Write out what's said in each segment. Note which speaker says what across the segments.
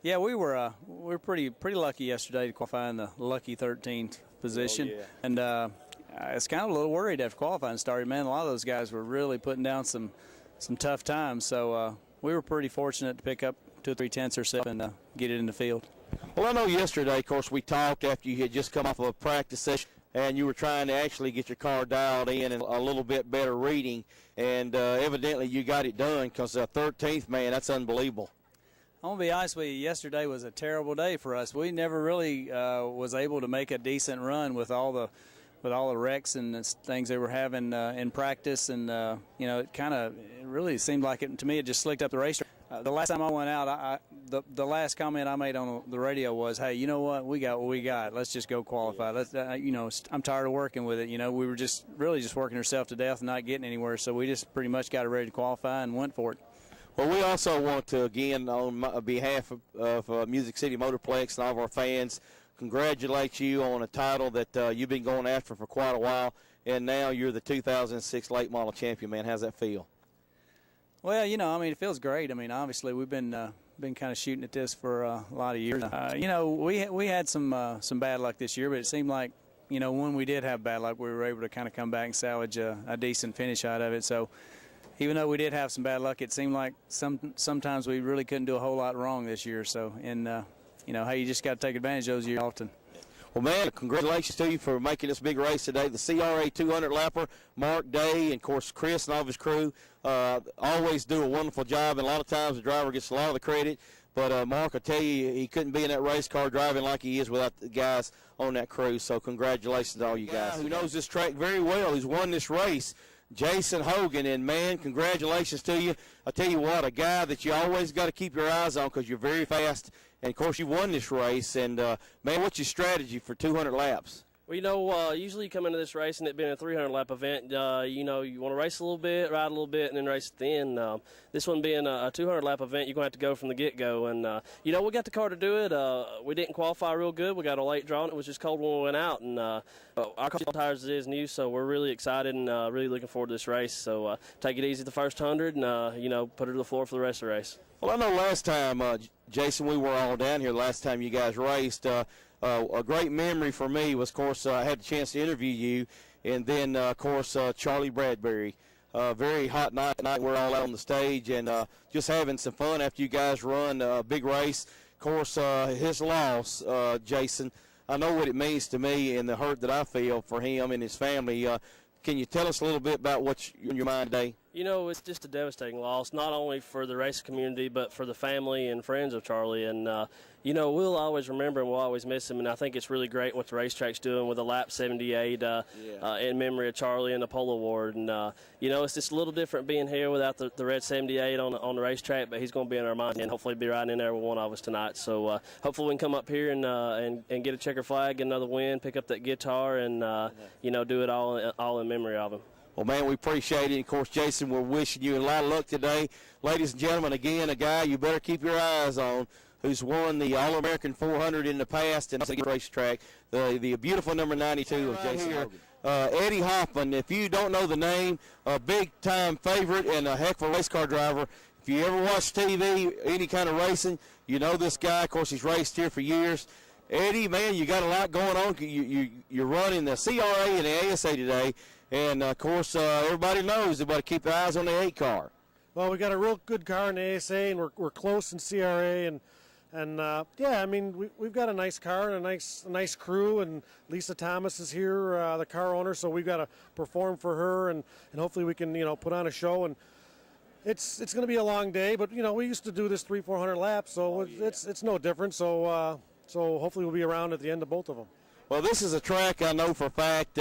Speaker 1: Yeah, we were pretty lucky yesterday to qualify in the lucky 13th position, and I was kind of a little worried after qualifying started. Man, a lot of those guys were really putting down some tough times, so we were pretty fortunate to pick up 2 or 3 tenths or so and get it in the field.
Speaker 2: Well, I know yesterday, of course, we talked after you had just come off of a practice session, and you were trying to actually get your car dialed in and a little bit better reading, and evidently you got it done because 13th, man, that's unbelievable.
Speaker 1: I'm going to be honest with you, yesterday was a terrible day for us. We never really was able to make a decent run with all the wrecks and the things they were having in practice, and it really seemed like it to me. It just slicked up the racetrack. The last time I went out, the last comment I made on the radio was, "Hey, you know what? We got what we got. Let's just go qualify. I'm tired of working with it. We were just working ourselves to death and not getting anywhere. So we just pretty much got it ready to qualify and went for it."
Speaker 2: Well, we also want to, again, on behalf of Music City Motorplex and all of our fans, congratulate you on a title that you've been going after for quite a while, and now you're the 2006 late model champion, man. How's that feel?
Speaker 1: Well, it feels great. Obviously we've been kind of shooting at this for a lot of years. We had some bad luck this year, but it seemed like, when we did have bad luck, we were able to kind of come back and salvage a decent finish out of it. So even though we did have some bad luck, it seemed like sometimes we really couldn't do a whole lot wrong this year. So, you just got to take advantage of those years often.
Speaker 2: Well, man, congratulations to you for making this big race today. The CRA 200 lapper, Mark Day, and, of course, Chris and all of his crew always do a wonderful job, and a lot of times the driver gets a lot of the credit. But, Mark, I tell you, he couldn't be in that race car driving like he is without the guys on that crew. So congratulations to all you guys. Who knows this track very well, who's won this race, Jason Hogan, and, man, congratulations to you. I tell you what, a guy that you always got to keep your eyes on because you're very fast, and, of course, you won this race. And, man, what's your strategy for 200 laps?
Speaker 3: Well, usually you come into this race and it being a 300-lap event, you want to race a little bit, ride a little bit, and then race at the end. This one being a 200-lap event, you're going to have to go from the get-go. And, we got the car to do it. We didn't qualify real good. We got a late draw, and it was just cold when we went out. And our car tires is new, so we're really excited and really looking forward to this race. So take it easy the first 100 and, put it to the floor for the rest of the race.
Speaker 2: Well, I know last time, Jason, we were all down here last time you guys raced. A great memory for me was, of course, I had the chance to interview you, and then, of course, Charlie Bradbury. Very hot night. We're all out on the stage and just having some fun after you guys run a big race. Of course, his loss, Jason, I know what it means to me and the hurt that I feel for him and his family. Can you tell us a little bit about what's in your mind today?
Speaker 3: It's just a devastating loss, not only for the race community, but for the family and friends of Charlie. And, we'll always remember and we'll always miss him. And I think it's really great what the racetrack's doing with a lap 78 in memory of Charlie and the Polo Award. And, it's just a little different being here without the red 78 on the racetrack, but he's going to be in our mind and hopefully be riding in there with one of us tonight. So hopefully we can come up here and get a checker flag, get another win, pick up that guitar, and, do it all in memory of him.
Speaker 2: Well, man, we appreciate it. Of course, Jason, we're wishing you a lot of luck today. Ladies and gentlemen, again, a guy you better keep your eyes on who's won the All-American 400 in the past and the racetrack, the beautiful number 92 of Jason Hogan. Eddie Hoffman, if you don't know the name, a big-time favorite and a heck of a race car driver. If you ever watch TV, any kind of racing, you know this guy. Of course, he's raced here for years. Eddie, man, you got a lot going on. You're running the CRA and the ASA today. And, of course, everybody knows they've got to keep their eyes on the 8 car.
Speaker 4: Well, we got a real good car in the ASA, and we're close in CRA. We've got a nice car and a nice crew, and Lisa Thomas is here, the car owner, so we've got to perform for her, and hopefully we can, put on a show. And it's going to be a long day, but, we used to do this 300-400 laps, so it's no different. So hopefully we'll be around at the end of both of them.
Speaker 2: Well, this is a track I know for a fact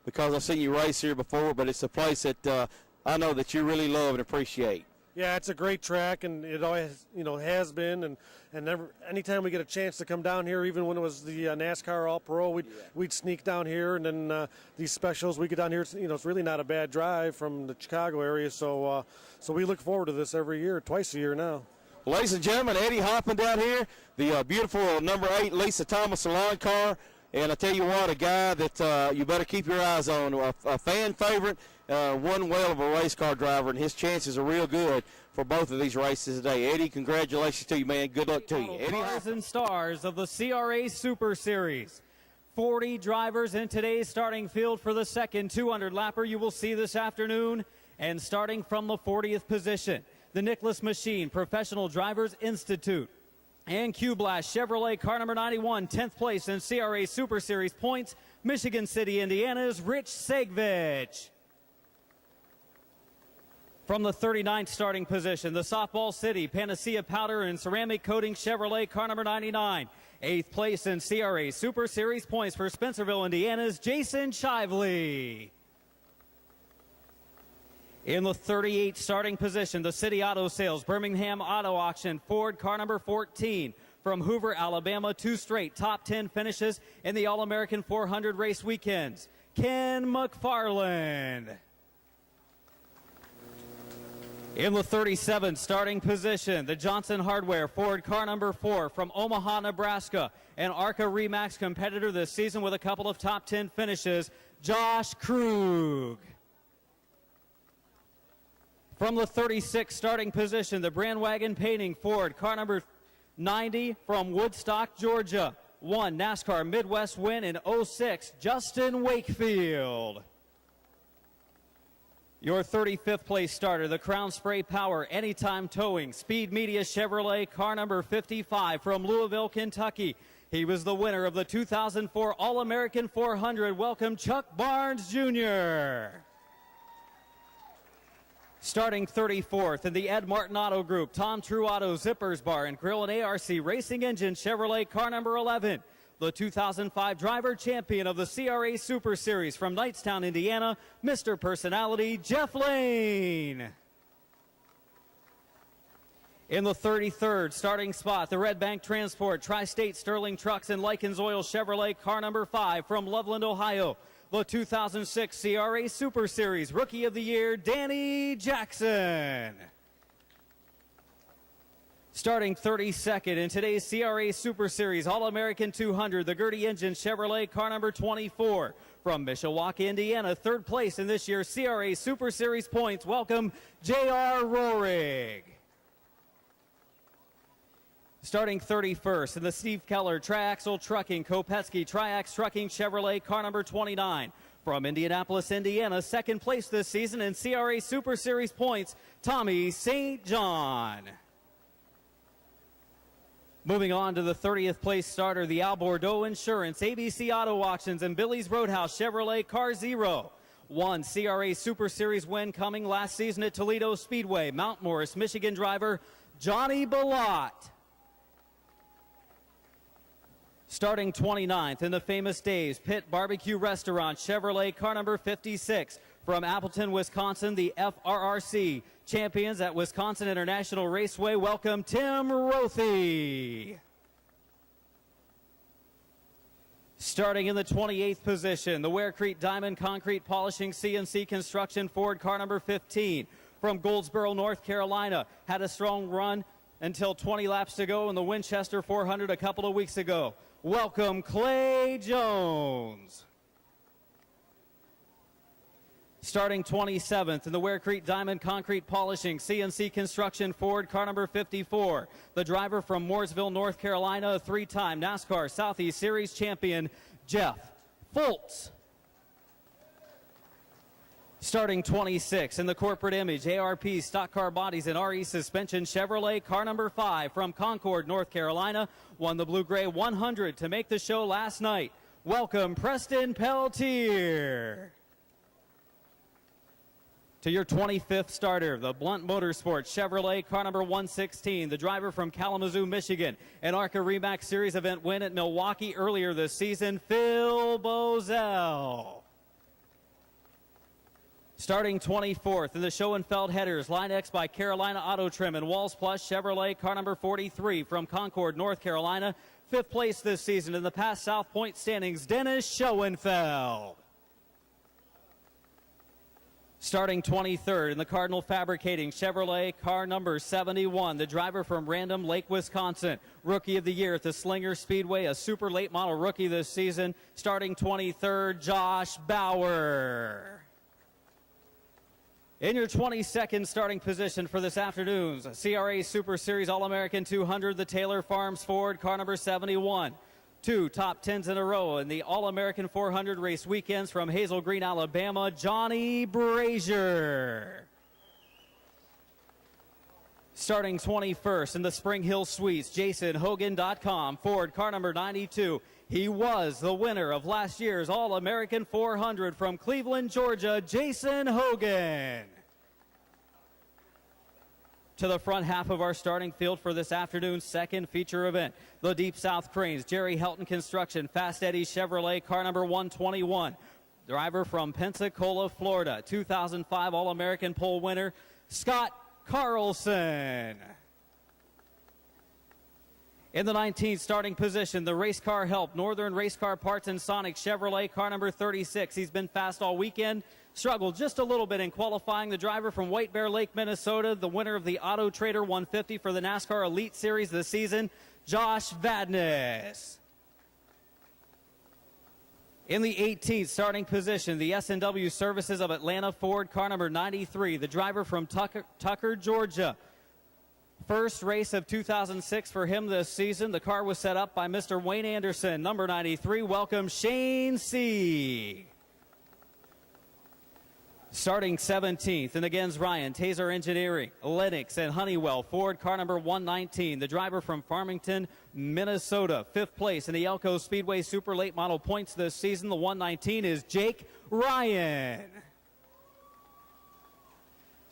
Speaker 2: because I've seen you race here before, but it's a place that I know that you really love and appreciate.
Speaker 4: Yeah, it's a great track, and it always, has been. And anytime we get a chance to come down here, even when it was the NASCAR All-Pro, we'd sneak down here, and then these specials, we get down here. It's really not a bad drive from the Chicago area, so we look forward to this every year, twice a year now.
Speaker 2: Ladies and gentlemen, Eddie Hoffman down here, the beautiful number 8 Lisa Thomas salon car. And I tell you what, a guy that you better keep your eyes on, a fan favorite, one whale of a race car driver, and his chances are real good for both of these races today. Eddie, congratulations to you, man. Good luck to you. Eddie,
Speaker 5: Stars and stars of the CRA Super Series. 40 drivers in today's starting field for the second 200-lapper you will see this afternoon. And starting from the 40th position, the Nicholas Machine Professional Drivers Institute and Q-Blast Chevrolet car number 91, 10th place in CRA Super Series points, Michigan City, Indiana's Rich Segvich. From the 39th starting position, the Softball City Panacea Powder and Ceramic Coating Chevrolet car number 99. 8th place in CRA Super Series points for Spencerville, Indiana's Jason Shively. In the 38th starting position, the City Auto Sales Birmingham Auto Auction Ford car number 14. From Hoover, Alabama, 2 straight top 10 finishes in the All-American 400 race weekends. Ken McFarland. In the 37th starting position, the Johnson Hardware Ford car number 4 from Omaha, Nebraska, an ARCA REMAX competitor this season with a couple of top 10 finishes, Josh Krug. From the 36th starting position, the Brandwagon Painting Ford car number 90 from Woodstock, Georgia, won NASCAR Midwest win in 06, Justin Wakefield. Your 35th place starter, the Crown Spray Power Anytime Towing Speed Media Chevrolet car number 55 from Louisville, Kentucky. He was the winner of the 2004 All-American 400. Welcome, Chuck Barnes Jr. Starting 34th in the Ed Martin Auto Group, Tom True Auto Zippers Bar and Grill and ARC Racing Engine Chevrolet car number 11. The 2005 driver champion of the CRA Super Series from Knightstown, Indiana, Mr. Personality, Jeff Lane. In the 33rd starting spot, the Red Bank Transport, Tri-State Sterling Trucks and Likens Oil Chevrolet car number 5 from Loveland, Ohio. The 2006 CRA Super Series Rookie of the Year, Danny Jackson. Starting 32nd in today's CRA Super Series All-American 200, the Gertie Engine Chevrolet car number 24 from Mishawaka, Indiana. 3rd place in this year's CRA Super Series points. Welcome, J.R. Rohrig. Starting 31st in the Steve Keller Triaxle Trucking Kopetsky Triax Trucking Chevrolet car number 29 from Indianapolis, Indiana. 2nd place this season in CRA Super Series points, Tommy St. John. Moving on to the 30th place starter, the Al Bordeaux Insurance, ABC Auto Auctions, and Billy's Roadhouse Chevrolet Car Zero. 1 CRA Super Series win coming last season at Toledo Speedway. Mount Morris, Michigan driver Johnny Ballot. Starting 29th in the famous Dave's Pit Barbecue Restaurant Chevrolet car number 56 from Appleton, Wisconsin, the FRRC champions at Wisconsin International Raceway. Welcome, Tim Rothy. Starting in the 28th position, the Ware Creek Diamond Concrete Polishing CNC Construction Ford car number 15 from Goldsboro, North Carolina. Had a strong run until 20 laps to go in the Winchester 400 a couple of weeks ago. Welcome, Clay Jones. Starting 27th in the Ware Creek Diamond Concrete Polishing CNC Construction Ford car number 54. The driver from Mooresville, North Carolina, a 3-time NASCAR Southeast Series champion, Jeff Fultz. Starting 26 in the Corporate Image ARP Stock Car Bodies and RE Suspension Chevrolet car number 5 from Concord, North Carolina. Won the Blue Gray 100 to make the show last night. Welcome, Preston Peltier. To your 25th starter, the Blunt Motorsports Chevrolet car number 116, the driver from Kalamazoo, Michigan, an ARCA REMAX Series event win at Milwaukee earlier this season, Phil Bozell. Starting 24th in the Schoenfeld Headers, Line X by Carolina Auto Trim and Walls Plus Chevrolet car number 43 from Concord, North Carolina. 5th place this season in the past South Point standings, Dennis Schoenfeld. Starting 23rd in the Cardinal Fabricating Chevrolet car number 71, the driver from Random Lake, Wisconsin. Rookie of the Year at the Slinger Speedway, a super late model rookie this season. Starting 23rd, Josh Bauer. In your 22nd starting position for this afternoon's CRA Super Series All-American 200, the Taylor Farms Ford, car number 71. 2 top 10s in a row in the All-American 400 race weekends from Hazel Green, Alabama, Johnny Brazier. Starting 21st in the Spring Hill Suites, JasonHogan.com, Ford, car number 92. He was the winner of last year's All-American 400 from Cleveland, Georgia, Jason Hogan. To the front half of our starting field for this afternoon's second feature event, the Deep South Cranes, Jerry Helton Construction, Fast Eddie Chevrolet, car number 121. Driver from Pensacola, Florida, 2005 All-American pole winner, Scott Carlson. In the 19th starting position, the Race Car Help, Northern Race Car Parts and Sonic Chevrolet, car number 36. He's been fast all weekend, struggled just a little bit in qualifying. The driver from White Bear Lake, Minnesota, the winner of the Auto Trader 150 for the NASCAR Elite Series this season, Josh Vadnais. In the 18th starting position, the S&W Services of Atlanta Ford, car number 93, the driver from Tucker, Georgia. First race of 2006 for him this season. The car was set up by Mr. Wayne Anderson, number 93. Welcome, Shane C. Starting 17th, and again, Ryan, Taser Engineering, Lennox, and Honeywell. Ford, car number 119. The driver from Farmington, Minnesota. 5th place in the Elko Speedway Super Late Model points this season. The 119 is Jake Ryan.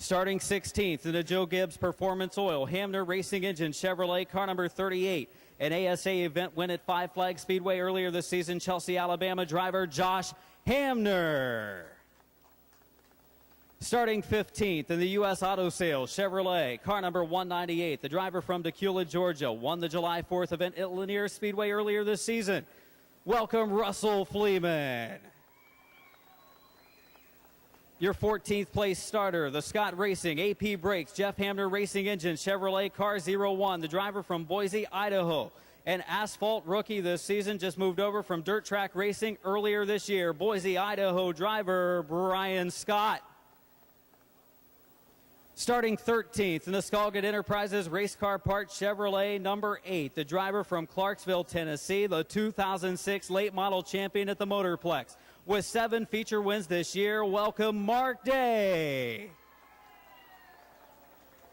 Speaker 5: Starting 16th in the Joe Gibbs Performance Oil, Hamner Racing Engine Chevrolet, car number 38. An ASA event win at Five Flag Speedway earlier this season. Chelsea, Alabama driver Josh Hamner. Starting 15th in the U.S. Auto Sales, Chevrolet, car number 198. The driver from Decula, Georgia, won the July 4th event at Lanier Speedway earlier this season. Welcome, Russell Fleeman. Your 14th place starter, the Scott Racing, AP Brakes, Jeff Hamner Racing Engine, Chevrolet, car 01. The driver from Boise, Idaho. An asphalt rookie this season, just moved over from dirt track racing earlier this year. Boise, Idaho driver Brian Scott. Starting 13th in the Skalgate Enterprises Race Car Parts Chevrolet number 8. The driver from Clarksville, Tennessee, the 2006 late model champion at the Motorplex. With 7 feature wins this year, welcome Mark Day.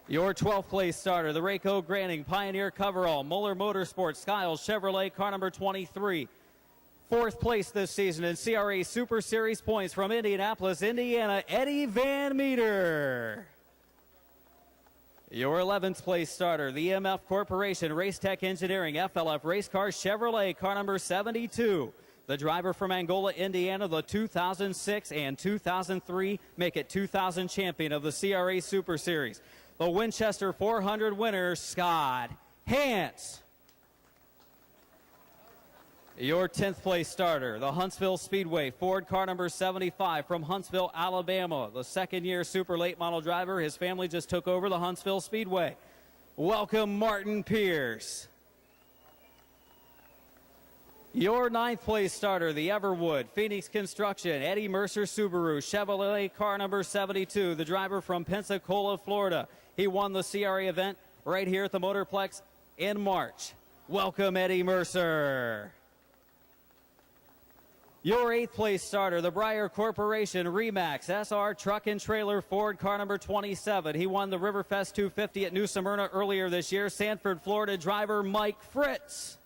Speaker 5: Your 12th place starter, the Rayco Granning Pioneer Coverall, Muller Motorsports, Skiles Chevrolet, car number 23. 4th place this season in CRA Super Series points from Indianapolis, Indiana, Eddie Van Meter. Your 11th place starter, the EMF Corporation, Race Tech Engineering, FLF Race Car Chevrolet, car number 72. The driver from Angola, Indiana, the 2006 and 2003 Make It 2000 champion of the CRA Super Series. The Winchester 400 winner, Scott Hance. Your 10th place starter, the Huntsville Speedway Ford, car number 75 from Huntsville, Alabama. The second-year super late model driver. His family just took over the Huntsville Speedway. Welcome, Martin Pierce. Your 9th place starter, the Everwood Phoenix Construction, Eddie Mercer Subaru, Chevrolet, car number 72. The driver from Pensacola, Florida. He won the CRA event right here at the Motorplex in March. Welcome, Eddie Mercer. Your 8th place starter, the Breyer Corporation Remax SR Truck and Trailer Ford, car number 27. He won the Riverfest 250 at New Smyrna earlier this year. Sanford, Florida driver Mike Fritz.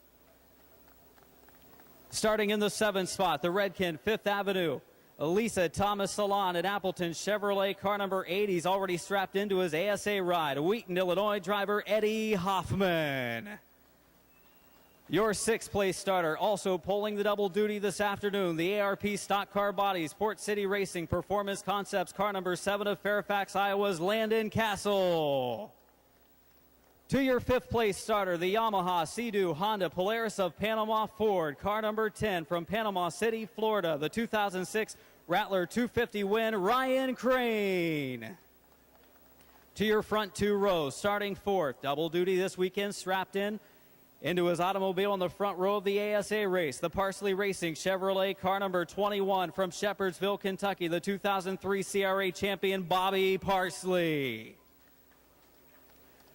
Speaker 5: Starting in the 7th spot, the Redken 5th Avenue, Elisa Thomas Salon at Appleton Chevrolet, car number 8. He's already strapped into his ASA ride. Wheaton, Illinois driver Eddie Hoffman. Your 6th place starter, also pulling the double duty this afternoon, the ARP Stock Car Bodies, Port City Racing Performance Concepts, car number 7 of Fairfax, Iowa's Landon Castle. To your 5th place starter, the Yamaha Sea-Doo Honda Polaris of Panama Ford, car number 10 from Panama City, Florida, the 2006 Rattler 250 win, Ryan Crane. To your front 2 rows, starting 4th, double duty this weekend, strapped in into his automobile in the front row of the ASA race. The Parsley Racing Chevrolet car number 21 from Shepherdsville, Kentucky, the 2003 CRA champion Bobby Parsley.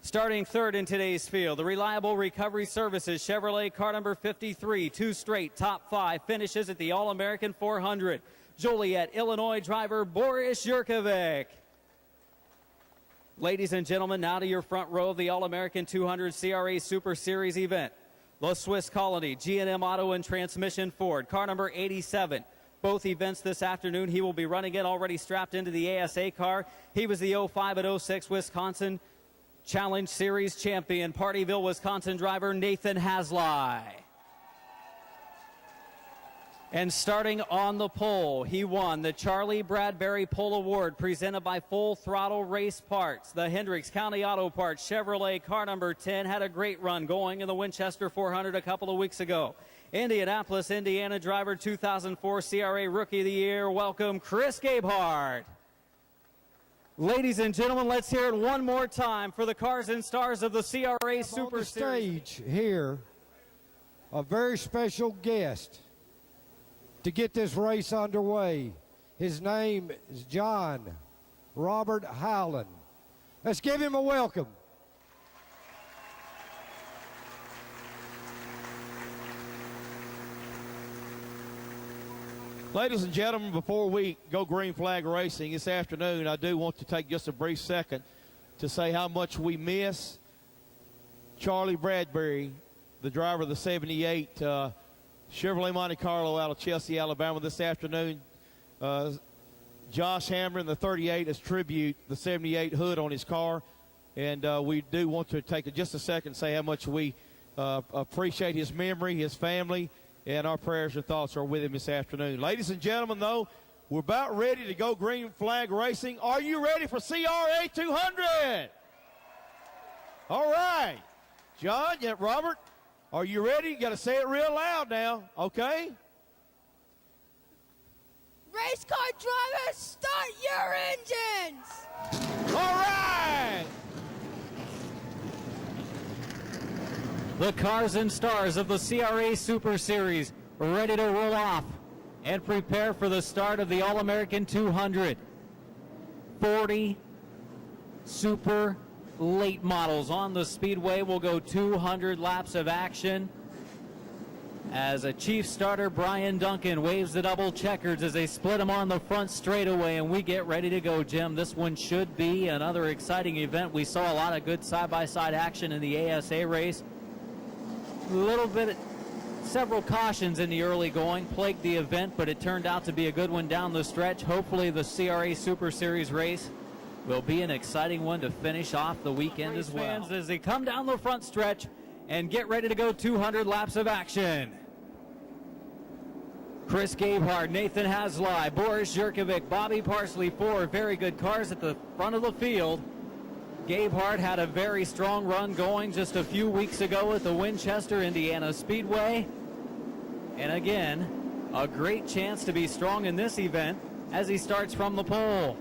Speaker 5: Starting third in today's field, the Reliable Recovery Services Chevrolet car number 53, 2 straight top 5 finishes at the All-American 400. Joliet, Illinois driver Boris Yurkovic. Ladies and gentlemen, now to your front row of the All-American 200 CRA Super Series event. The Swiss Colony, G&M Auto and Transmission Ford, car number 87. Both events this afternoon, he will be running it already strapped into the ASA car. He was the 05 and 06 Wisconsin Challenge Series champion, Partyville, Wisconsin driver Nathan Hasley. And starting on the pole, he won the Charlie Bradbury Pole Award presented by Full Throttle Race Parts. The Hendricks County Auto Parts Chevrolet car number 10 had a great run going in the Winchester 400 a couple of weeks ago. Indianapolis, Indiana driver 2004 CRA Rookie of the Year. Welcome, Chris Gabehart. Ladies and gentlemen, let's hear it one more time for the cars and stars of the CRA Super Series.
Speaker 6: Stage here, a very special guest to get this race underway. His name is John Robert Howland. Let's give him a welcome.
Speaker 2: Ladies and gentlemen, before we go green flag racing this afternoon, I do want to take just a brief second to say how much we miss Charlie Bradbury, the driver of the 78 Chevrolet Monte Carlo out of Chelsea, Alabama this afternoon. Josh Hammer in the 38 as tribute, the 78 hood on his car. And we do want to take just a second and say how much we appreciate his memory, his family, and our prayers and thoughts are with him this afternoon. Ladies and gentlemen, though, we're about ready to go green flag racing. Are you ready for CRA 200? All right. John, yeah, Robert, are you ready? You got to say it real loud now, okay?
Speaker 7: Race car drivers, start your engines!
Speaker 2: All right!
Speaker 5: The cars and stars of the CRA Super Series ready to roll off and prepare for the start of the All-American 200. 40 super late models on the speedway will go 200 laps of action as a chief starter, Brian Duncan, waves the double checkers as they split them on the front straightaway, and we get ready to go, Jim. This one should be another exciting event. We saw a lot of good side-by-side action in the ASA race. Several cautions in the early going plagued the event, but it turned out to be a good one down the stretch. Hopefully the CRA Super Series race will be an exciting one to finish off the weekend as well. Fans, as they come down the front stretch and get ready to go 200 laps of action. Chris Gabehart, Nathan Hasley, Boris Yurkovic, Bobby Parsley, 4 very good cars at the front of the field. Gabehart had a very strong run going just a few weeks ago at the Winchester, Indiana Speedway. And again, a great chance to be strong in this event as he starts from the pole.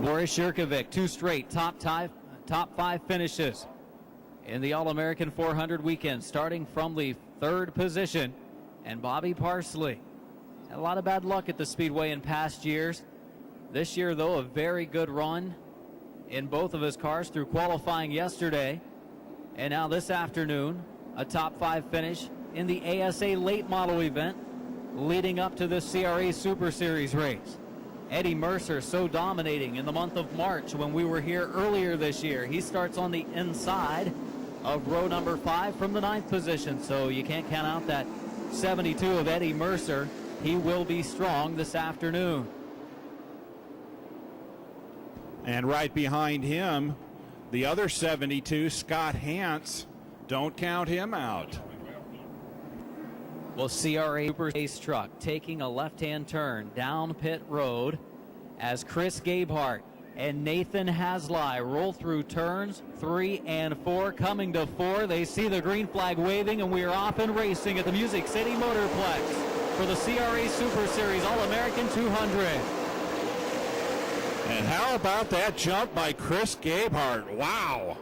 Speaker 5: Boris Yurkovic, 2 straight top 5 finishes in the All-American 400 weekend, starting from the 3rd position. And Bobby Parsley had a lot of bad luck at the Speedway in past years. This year, though, a very good run in both of his cars through qualifying yesterday. And now this afternoon, a top 5 finish in the ASA late model event leading up to this CRA Super Series race. Eddie Mercer so dominating in the month of March when we were here earlier this year. He starts on the inside of row number 5 from the 9th position, so you can't count out that 72 of Eddie Mercer. He will be strong this afternoon.
Speaker 8: And right behind him, the other 72, Scott Hance. Don't count him out.
Speaker 5: Well, CRA Super Race truck taking a left-hand turn down pit road as Chris Gabehart and Nathan Hasley roll through turns 3 and 4. Coming to 4, they see the green flag waving, and we are off and racing at the Music City Motorplex for the CRA Super Series All-American 200.
Speaker 8: And how about that jump by Chris Gabehart? Wow.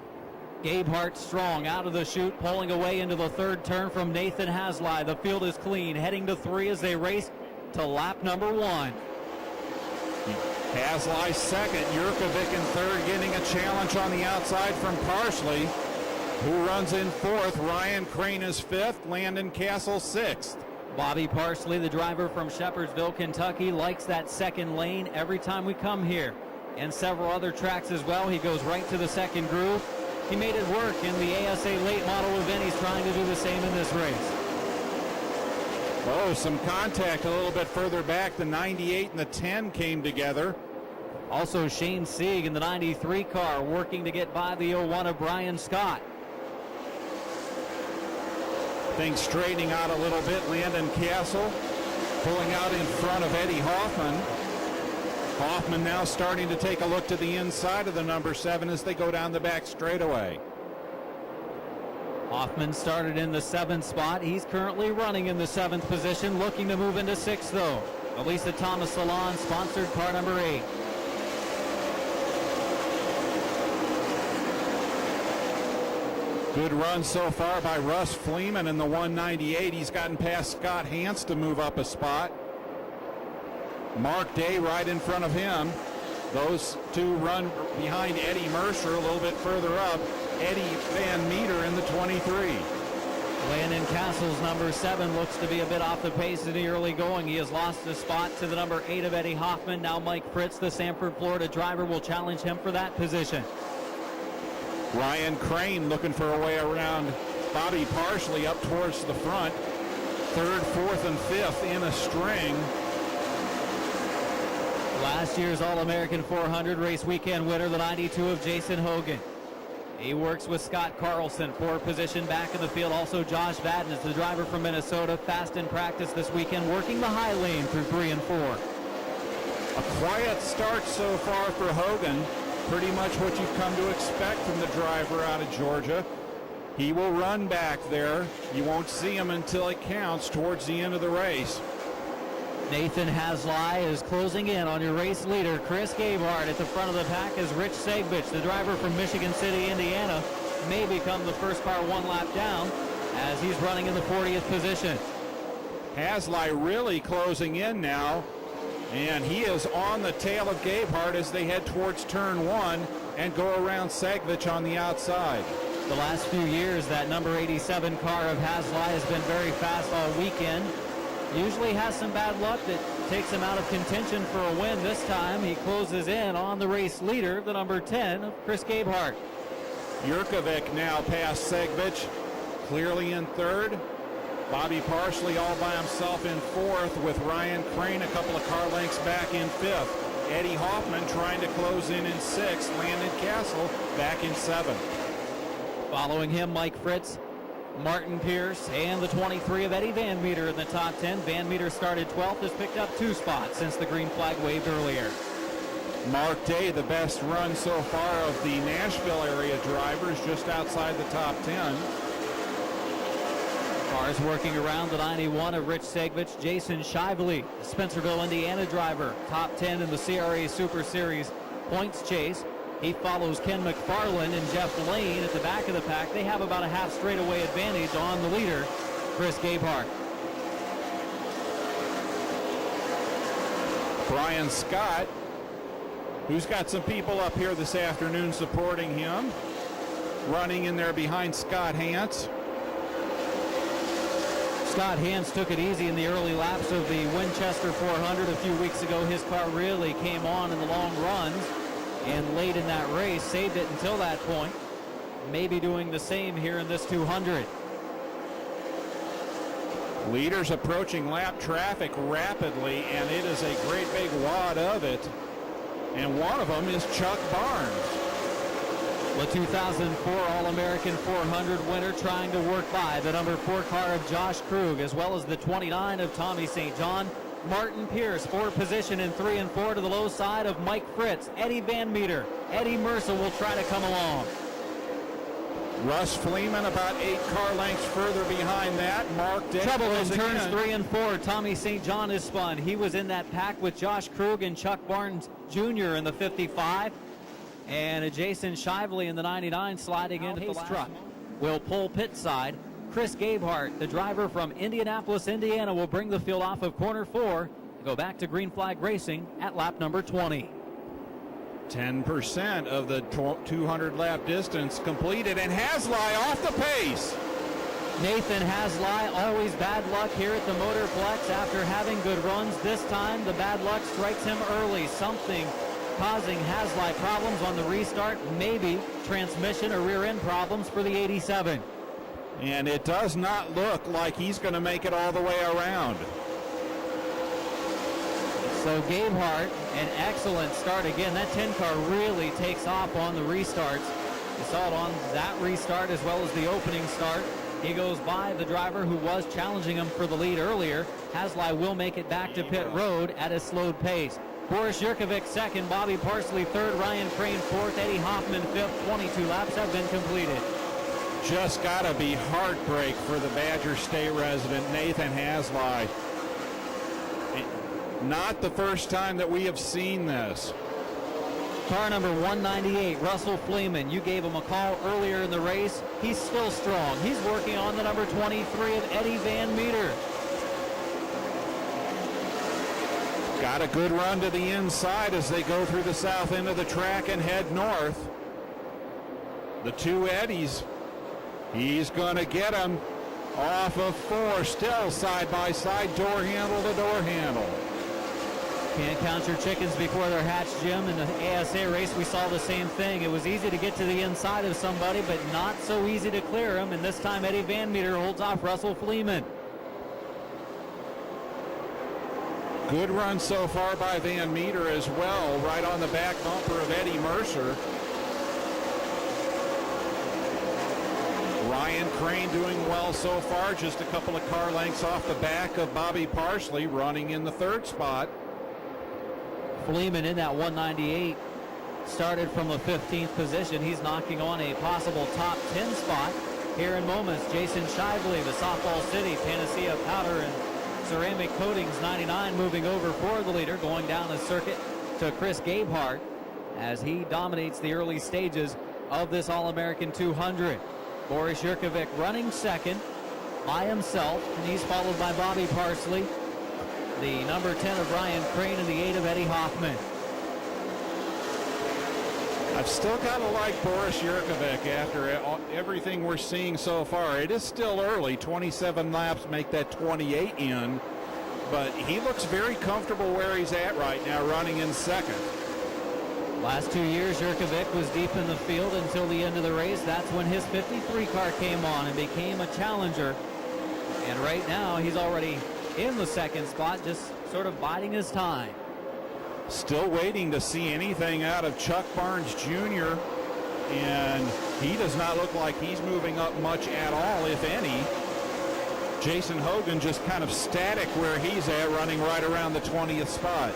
Speaker 5: Gabehart strong out of the chute, pulling away into the third turn from Nathan Haslai. The field is clean, heading to 3 as they race to lap number 1.
Speaker 8: Haslai second, Jurkovic in third, getting a challenge on the outside from Parsley, who runs in 4th. Ryan Crane is 5th, Landon Castle 6th.
Speaker 5: Bobby Parsley, the driver from Shepherdsville, Kentucky, likes that second lane every time we come here. And several other tracks as well. He goes right to the second groove. He made it work in the ASA late model event. He's trying to do the same in this race.
Speaker 8: Oh, some contact a little bit further back. The 98 and the 10 came together.
Speaker 5: Also Shane Sieg in the 93 car working to get by the 01 of Brian Scott.
Speaker 8: Things straightening out a little bit. Landon Castle pulling out in front of Eddie Hoffman. Hoffman now starting to take a look to the inside of the number 7 as they go down the back straightaway.
Speaker 5: Hoffman started in the 7th spot. He's currently running in the 7th position, looking to move into 6th though. Elisa Thomas Salon sponsored car number 8.
Speaker 8: Good run so far by Russ Fleeman in the 198. He's gotten past Scott Hance to move up a spot. Mark Day right in front of him. Those two run behind Eddie Mercer a little bit further up. Eddie Van Meter in the 23.
Speaker 5: Landon Castle's number 7 looks to be a bit off the pace in the early going. He has lost a spot to the number 8 of Eddie Hoffman. Now Mike Fritz, the Sanford, Florida driver, will challenge him for that position.
Speaker 8: Ryan Crane looking for a way around Bobby Parsley up towards the front. 3rd, 4th, and 5th in a string.
Speaker 5: Last year's All-American 400 race weekend winner, the 92 of Jason Hogan. He works with Scott Carlson for position back in the field. Also Josh Vadden is the driver from Minnesota, fast in practice this weekend, working the high lane through 3 and 4.
Speaker 8: A quiet start so far for Hogan. Pretty much what you've come to expect from the driver out of Georgia. He will run back there. You won't see him until it counts towards the end of the race.
Speaker 5: Nathan Haslai is closing in on your race leader, Chris Gabehart. At the front of the pack is Rich Segbich, the driver from Michigan City, Indiana. May become the first car 1 lap down as he's running in the 40th position.
Speaker 8: Haslai really closing in now, and he is on the tail of Gabehart as they head towards turn 1 and go around Segbich on the outside.
Speaker 5: The last few years, that number 87 car of Haslai has been very fast all weekend. Usually has some bad luck that takes him out of contention for a win. This time he closes in on the race leader, the number 10, Chris Gabehart.
Speaker 8: Jurkovic now past Segbich, clearly in 3rd. Bobby Parsley all by himself in 4th, with Ryan Crane a couple of car lengths back in 5th. Eddie Hoffman trying to close in 6th. Landon Castle back in 7th.
Speaker 5: Following him, Mike Fritz, Martin Pierce, and the 23 of Eddie Van Meter in the top 10. Van Meter started 12th, has picked up 2 spots since the green flag waved earlier.
Speaker 8: Mark Day, the best run so far of the Nashville area drivers, just outside the top 10.
Speaker 5: Cars working around the 91 of Rich Segbich. Jason Shively, Spencerville, Indiana driver, top 10 in the CRA Super Series points chase. He follows Ken McFarland and Jeff Lane at the back of the pack. They have about a half straightaway advantage on the leader, Chris Gabehart.
Speaker 8: Brian Scott, who's got some people up here this afternoon supporting him, running in there behind Scott Hance.
Speaker 5: Scott Hance took it easy in the early laps of the Winchester 400 a few weeks ago. His car really came on in the long runs, and late in that race saved it until that point. Maybe doing the same here in this 200.
Speaker 8: Leaders approaching lap traffic rapidly, and it is a great big wad of it. And one of them is Chuck Barnes.
Speaker 5: The 2004 All-American 400 winner trying to work by the number 4 car of Josh Krug, as well as the 29 of Tommy St. John. Martin Pierce for position in 3 and 4 to the low side of Mike Fritz. Eddie Van Meter, Eddie Mercer will try to come along.
Speaker 8: Russ Fleeman about 8 car lengths further behind that. Mark Day
Speaker 5: Trouble in
Speaker 8: closing
Speaker 5: turns
Speaker 8: in.
Speaker 5: 3 and 4. Tommy St. John is spun. He was in that pack with Josh Krug and Chuck Barnes Jr. in the 55. And Jason Shively in the 99 sliding into his truck. Will pull pit side. Chris Gabehart, the driver from Indianapolis, Indiana, will bring the field off of corner 4 and go back to green flag racing at lap number 20.
Speaker 8: 10% of the 200 lap distance completed, and Haslai off the pace.
Speaker 5: Nathan Haslai, always bad luck here at the Motorplex after having good runs. This time the bad luck strikes him early. Something causing Haslai problems on the restart, maybe transmission or rear end problems for the 87.
Speaker 8: And it does not look like he's going to make it all the way around.
Speaker 5: So Gabehart, an excellent start again. That 10 car really takes off on the restarts. You saw it on that restart as well as the opening start. He goes by the driver who was challenging him for the lead earlier. Haslai will make it back to pit road at a slowed pace. Boris Yurkovic second, Bobby Parsley third, Ryan Crane fourth, Eddie Hoffman fifth. 22 laps have been completed.
Speaker 8: Just got to be heartbreak for the Badger State resident, Nathan Haslai. Not the first time that we have seen this.
Speaker 5: Car number 198, Russell Fleeman. You gave him a call earlier in the race. He's still strong. He's working on the number 23 of Eddie Van Meter.
Speaker 8: Got a good run to the inside as they go through the south end of the track and head north. The two Eddies, he's going to get them off of 4, still side by side, door handle to door handle.
Speaker 5: Can't count your chickens before they're hatched, Jim. In the ASA race, we saw the same thing. It was easy to get to the inside of somebody, but not so easy to clear him. And this time, Eddie Van Meter holds off Russell Fleeman.
Speaker 8: Good run so far by Van Meter as well, right on the back bumper of Eddie Mercer. Ryan Crane doing well so far, just a couple of car lengths off the back of Bobby Parsley, running in the 3rd spot.
Speaker 5: Fleeman in that 198 started from the 15th position. He's knocking on a possible top 10 spot here in moments. Jason Shively, the Softball City, Panacea Powder and Ceramic Coatings 99 moving over for the leader, going down the circuit to Chris Gabehart as he dominates the early stages of this All-American 200. Boris Yurkovic running second by himself, and he's followed by Bobby Parsley, the number 10 of Ryan Crane, and the 8 of Eddie Hoffman.
Speaker 8: I've still got to like Boris Yurkovic after everything we're seeing so far. It is still early, 27 laps make that 28 in, but he looks very comfortable where he's at right now, running in second.
Speaker 5: Last 2 years, Yurkovic was deep in the field until the end of the race. That's when his 53 car came on and became a challenger. And right now, he's already in the 2nd spot, just sort of biding his time.
Speaker 8: Still waiting to see anything out of Chuck Barnes Jr., and he does not look like he's moving up much at all, if any. Jason Hogan just kind of static where he's at, running right around the 20th spot.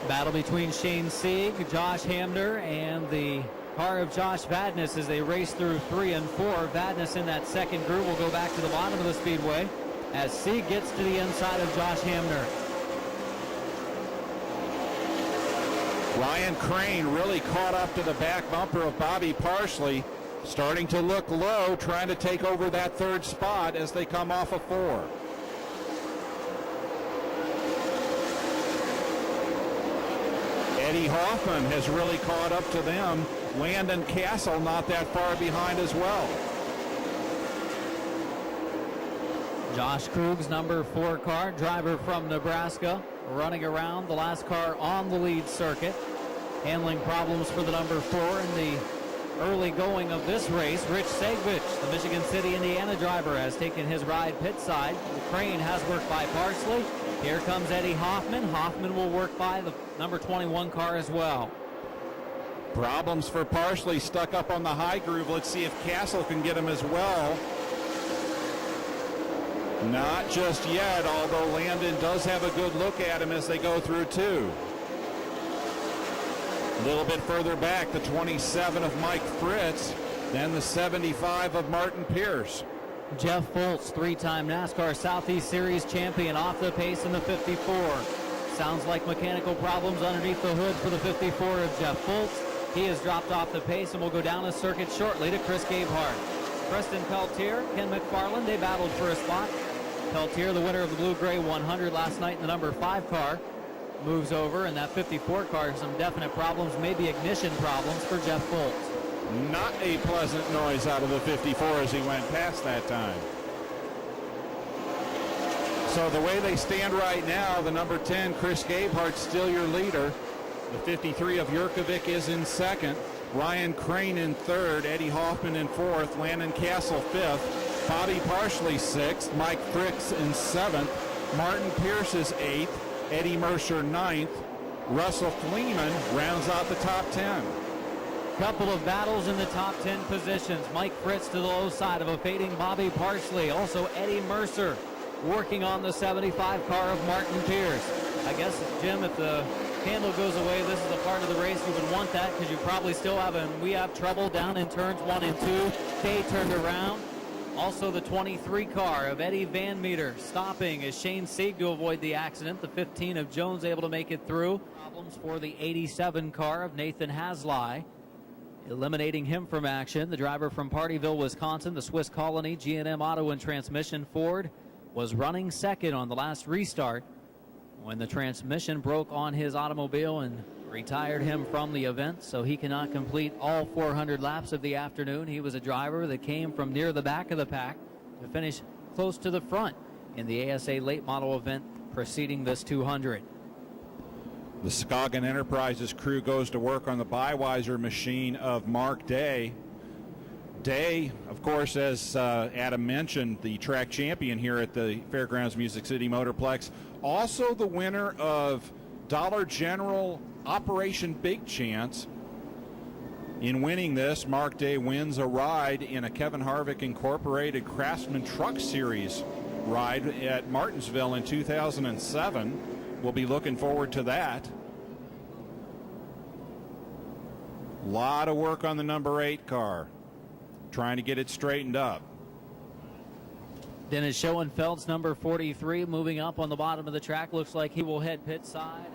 Speaker 5: Battle between Shane Sieg, Josh Hamner, and the car of Josh Vadnais as they race through 3 and 4. Vadnais in that second group will go back to the bottom of the speedway as Sieg gets to the inside of Josh Hamner.
Speaker 8: Ryan Crane really caught up to the back bumper of Bobby Parsley, starting to look low, trying to take over that 3rd spot as they come off of 4. Eddie Hoffman has really caught up to them. Landon Castle not that far behind as well.
Speaker 5: Josh Krug's number 4 car, driver from Nebraska, running around, the last car on the lead circuit, handling problems for the number 4 in the early going of this race. Rich Segbich, the Michigan City, Indiana driver, has taken his ride pit side. The Crane has worked by Parsley. Here comes Eddie Hoffman. Hoffman will work by the number 21 car as well.
Speaker 8: Problems for Parsley, stuck up on the high groove. Let's see if Castle can get him as well. Not just yet, although Landon does have a good look at him as they go through 2. A little bit further back, the 27 of Mike Fritz, then the 75 of Martin Pierce.
Speaker 5: Jeff Foltz, three-time NASCAR Southeast Series champion, off the pace in the 54. Sounds like mechanical problems underneath the hood for the 54 of Jeff Foltz. He has dropped off the pace and will go down the circuit shortly to Chris Gabehart. Preston Peltier, Ken McFarland, they battled for a spot. Peltier, the winner of the Blue-Gray 100 last night in the number 5 car, moves over, and that 54 car has some definite problems, maybe ignition problems for Jeff Foltz.
Speaker 8: Not a pleasant noise out of the 54 as he went past that time. So the way they stand right now, the number 10, Chris Gabehart, still your leader. The 53 of Jurkovic is in second. Ryan Crane in third. Eddie Hoffman in fourth. Landon Castle fifth. Bobby Parsley sixth. Mike Fritz in seventh. Martin Pierce is eighth. Eddie Mercer ninth. Russell Fleeman rounds out the top 10.
Speaker 5: Couple of battles in the top 10 positions. Mike Fritz to the low side of a fading Bobby Parsley. Also Eddie Mercer working on the 75 car of Martin Pierce. I guess, Jim, if the handle goes away, this is a part of the race you would want that, because you probably still have, and we have trouble down in turns 1 and 2. Kay turned around. Also the 23 car of Eddie Van Meter stopping as Shane Sieg to avoid the accident. The 15 of Jones able to make it through. Problems for the 87 car of Nathan Haslai, eliminating him from action. The driver from Partyville, Wisconsin, the Swiss Colony G&M Auto and Transmission Ford, was running second on the last restart when the transmission broke on his automobile and retired him from the event, so he cannot complete all 400 laps of the afternoon. He was a driver that came from near the back of the pack to finish close to the front in the ASA late model event preceding this 200.
Speaker 8: The Scoggin Enterprises crew goes to work on the Bywiser machine of Mark Day. Day, of course, as Adam mentioned, the track champion here at the Fairgrounds Music City Motorplex. Also the winner of Dollar General Operation Big Chance. In winning this, Mark Day wins a ride in a Kevin Harvick Incorporated Craftsman Truck Series ride at Martinsville in 2007. We'll be looking forward to that. A lot of work on the number 8 car, trying to get it straightened up.
Speaker 5: Dennis Schoenfeld's number 43 moving up on the bottom of the track. Looks like he will head pit side.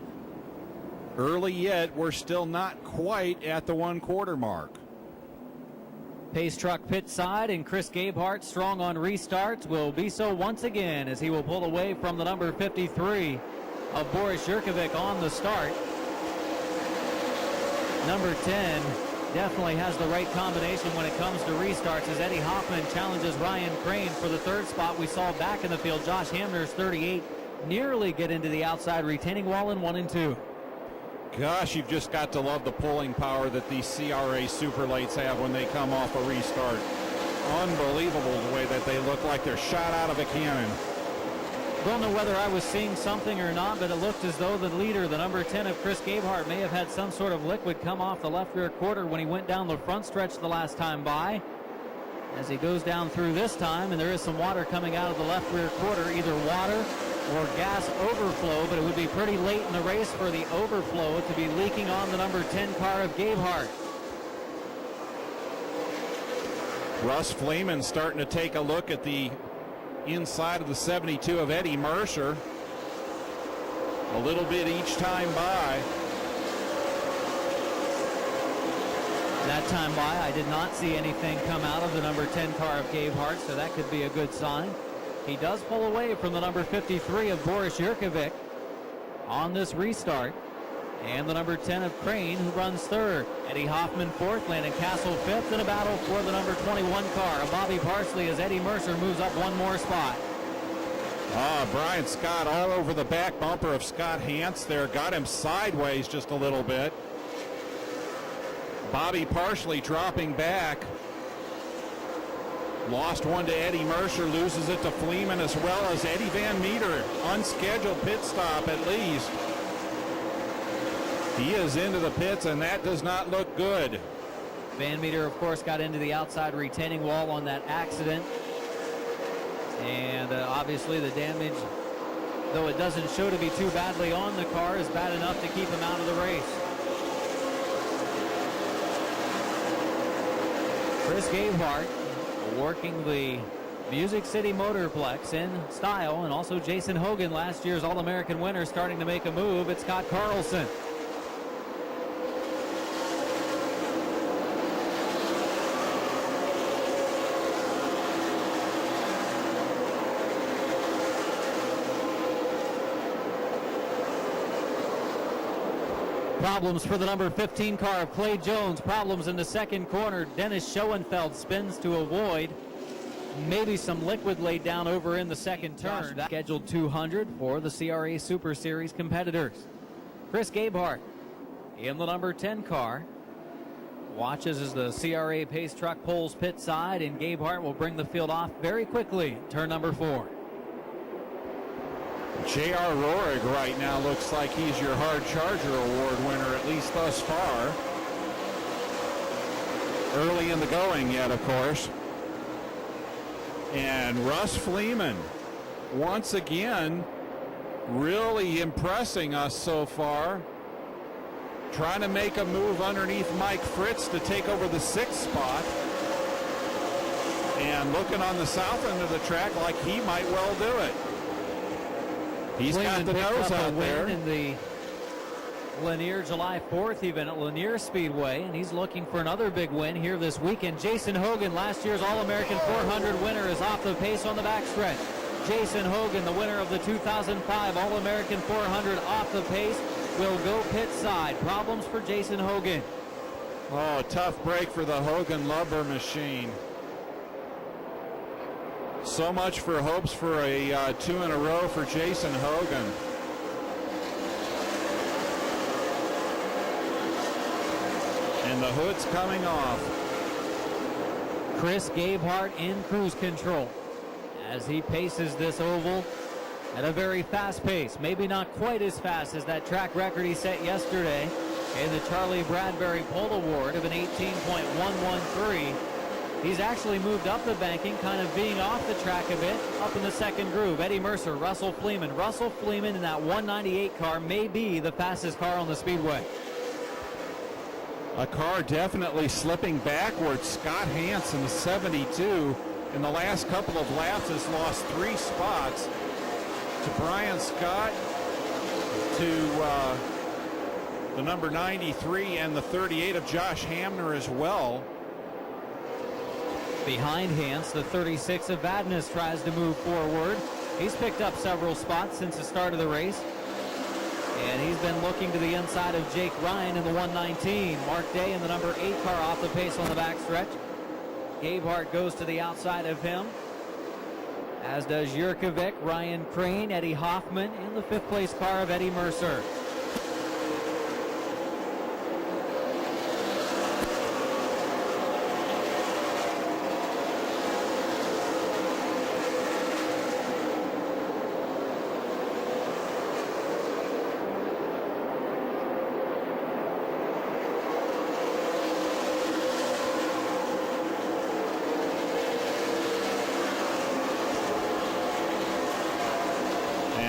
Speaker 8: Early yet, we're still not quite at the 1/4 mark.
Speaker 5: Pace truck pit side, and Chris Gabehart, strong on restarts, will be so once again as he will pull away from the number 53 of Boris Jurkovic on the start. Number 10 definitely has the right combination when it comes to restarts as Eddie Hoffman challenges Ryan Crane for the 3rd spot. We saw back in the field Josh Hamner's 38 nearly get into the outside retaining wall in 1 and 2.
Speaker 8: Gosh, you've just got to love the pulling power that these CRA Super Lates have when they come off a restart. Unbelievable the way that they look like they're shot out of a cannon.
Speaker 5: Don't know whether I was seeing something or not, but it looked as though the leader, the number 10 of Chris Gabehart, may have had some sort of liquid come off the left rear quarter when he went down the front stretch the last time by. As he goes down through this time, and there is some water coming out of the left rear quarter, either water or gas overflow, but it would be pretty late in the race for the overflow to be leaking on the number 10 car of Gabehart.
Speaker 8: Russ Fleeman starting to take a look at the inside of the 72 of Eddie Mercer. A little bit each time by.
Speaker 5: That time by, I did not see anything come out of the number 10 car of Gabehart, so that could be a good sign. He does pull away from the number 53 of Boris Jurkovic on this restart. And the number 10 of Crane, who runs 3rd. Eddie Hoffman 4th, Landon Castle 5th, in a battle for the number 21 car of Bobby Parsley as Eddie Mercer moves up 1 more spot.
Speaker 8: Brian Scott all over the back bumper of Scott Hance there. Got him sideways just a little bit. Bobby Parsley dropping back. Lost 1 to Eddie Mercer, loses it to Fleeman as well as Eddie Van Meter. Unscheduled pit stop at least. He is into the pits, and that does not look good.
Speaker 5: Van Meter, of course, got into the outside retaining wall on that accident. And obviously the damage, though it doesn't show to be too badly on the car, is bad enough to keep him out of the race. Chris Gabehart working the Music City Motorplex in style, and also Jason Hogan, last year's All-American winner, starting to make a move. It's Scott Carlson. Problems for the number 15 car of Clay Jones. Problems in the second corner. Dennis Schoenfeld spins to avoid. Maybe some liquid laid down over in the second turn. Scheduled 200 for the CRA Super Series competitors. Chris Gabehart in the number 10 car. Watches as the CRA pace truck pulls pit side, and Gabehart will bring the field off very quickly. Turn number 4.
Speaker 8: J.R. Rohrig right now looks like he's your Hard Charger Award winner, at least thus far. Early in the going yet, of course. And Russ Fleeman, once again, really impressing us so far. Trying to make a move underneath Mike Fritz to take over the 6th spot. And looking on the south end of the track like he might well do it. He's got the nose out there.
Speaker 5: In the Lanier July 4th event at Lanier Speedway, and he's looking for another big win here this weekend. Jason Hogan, last year's All-American 400 winner, is off the pace on the backstretch. Jason Hogan, the winner of the 2005 All-American 400, off the pace, will go pit side. Problems for Jason Hogan.
Speaker 8: Oh, tough break for the Hogan Lumber machine. So much for hopes for a 2 in a row for Jason Hogan. And the hood's coming off.
Speaker 5: Chris Gabehart in cruise control as he paces this oval at a very fast pace. Maybe not quite as fast as that track record he set yesterday in the Charlie Bradbury Pole Award of an 18.113. He's actually moved up the banking, kind of being off the track a bit, up in the second groove. Eddie Mercer, Russell Fleeman. Russell Fleeman in that 198 car may be the fastest car on the speedway.
Speaker 8: A car definitely slipping backwards. Scott Hansen, the 72, in the last couple of laps has lost 3 spots to Brian Scott, to the number 93 and the 38 of Josh Hamner as well.
Speaker 5: Behind Hans, the 36 of Vadnais tries to move forward. He's picked up several spots since the start of the race. And he's been looking to the inside of Jake Ryan in the 119. Mark Day in the number 8 car off the pace on the backstretch. Gabehart goes to the outside of him, as does Jurkovic, Ryan Crane, Eddie Hoffman in the 5th place car of Eddie Mercer.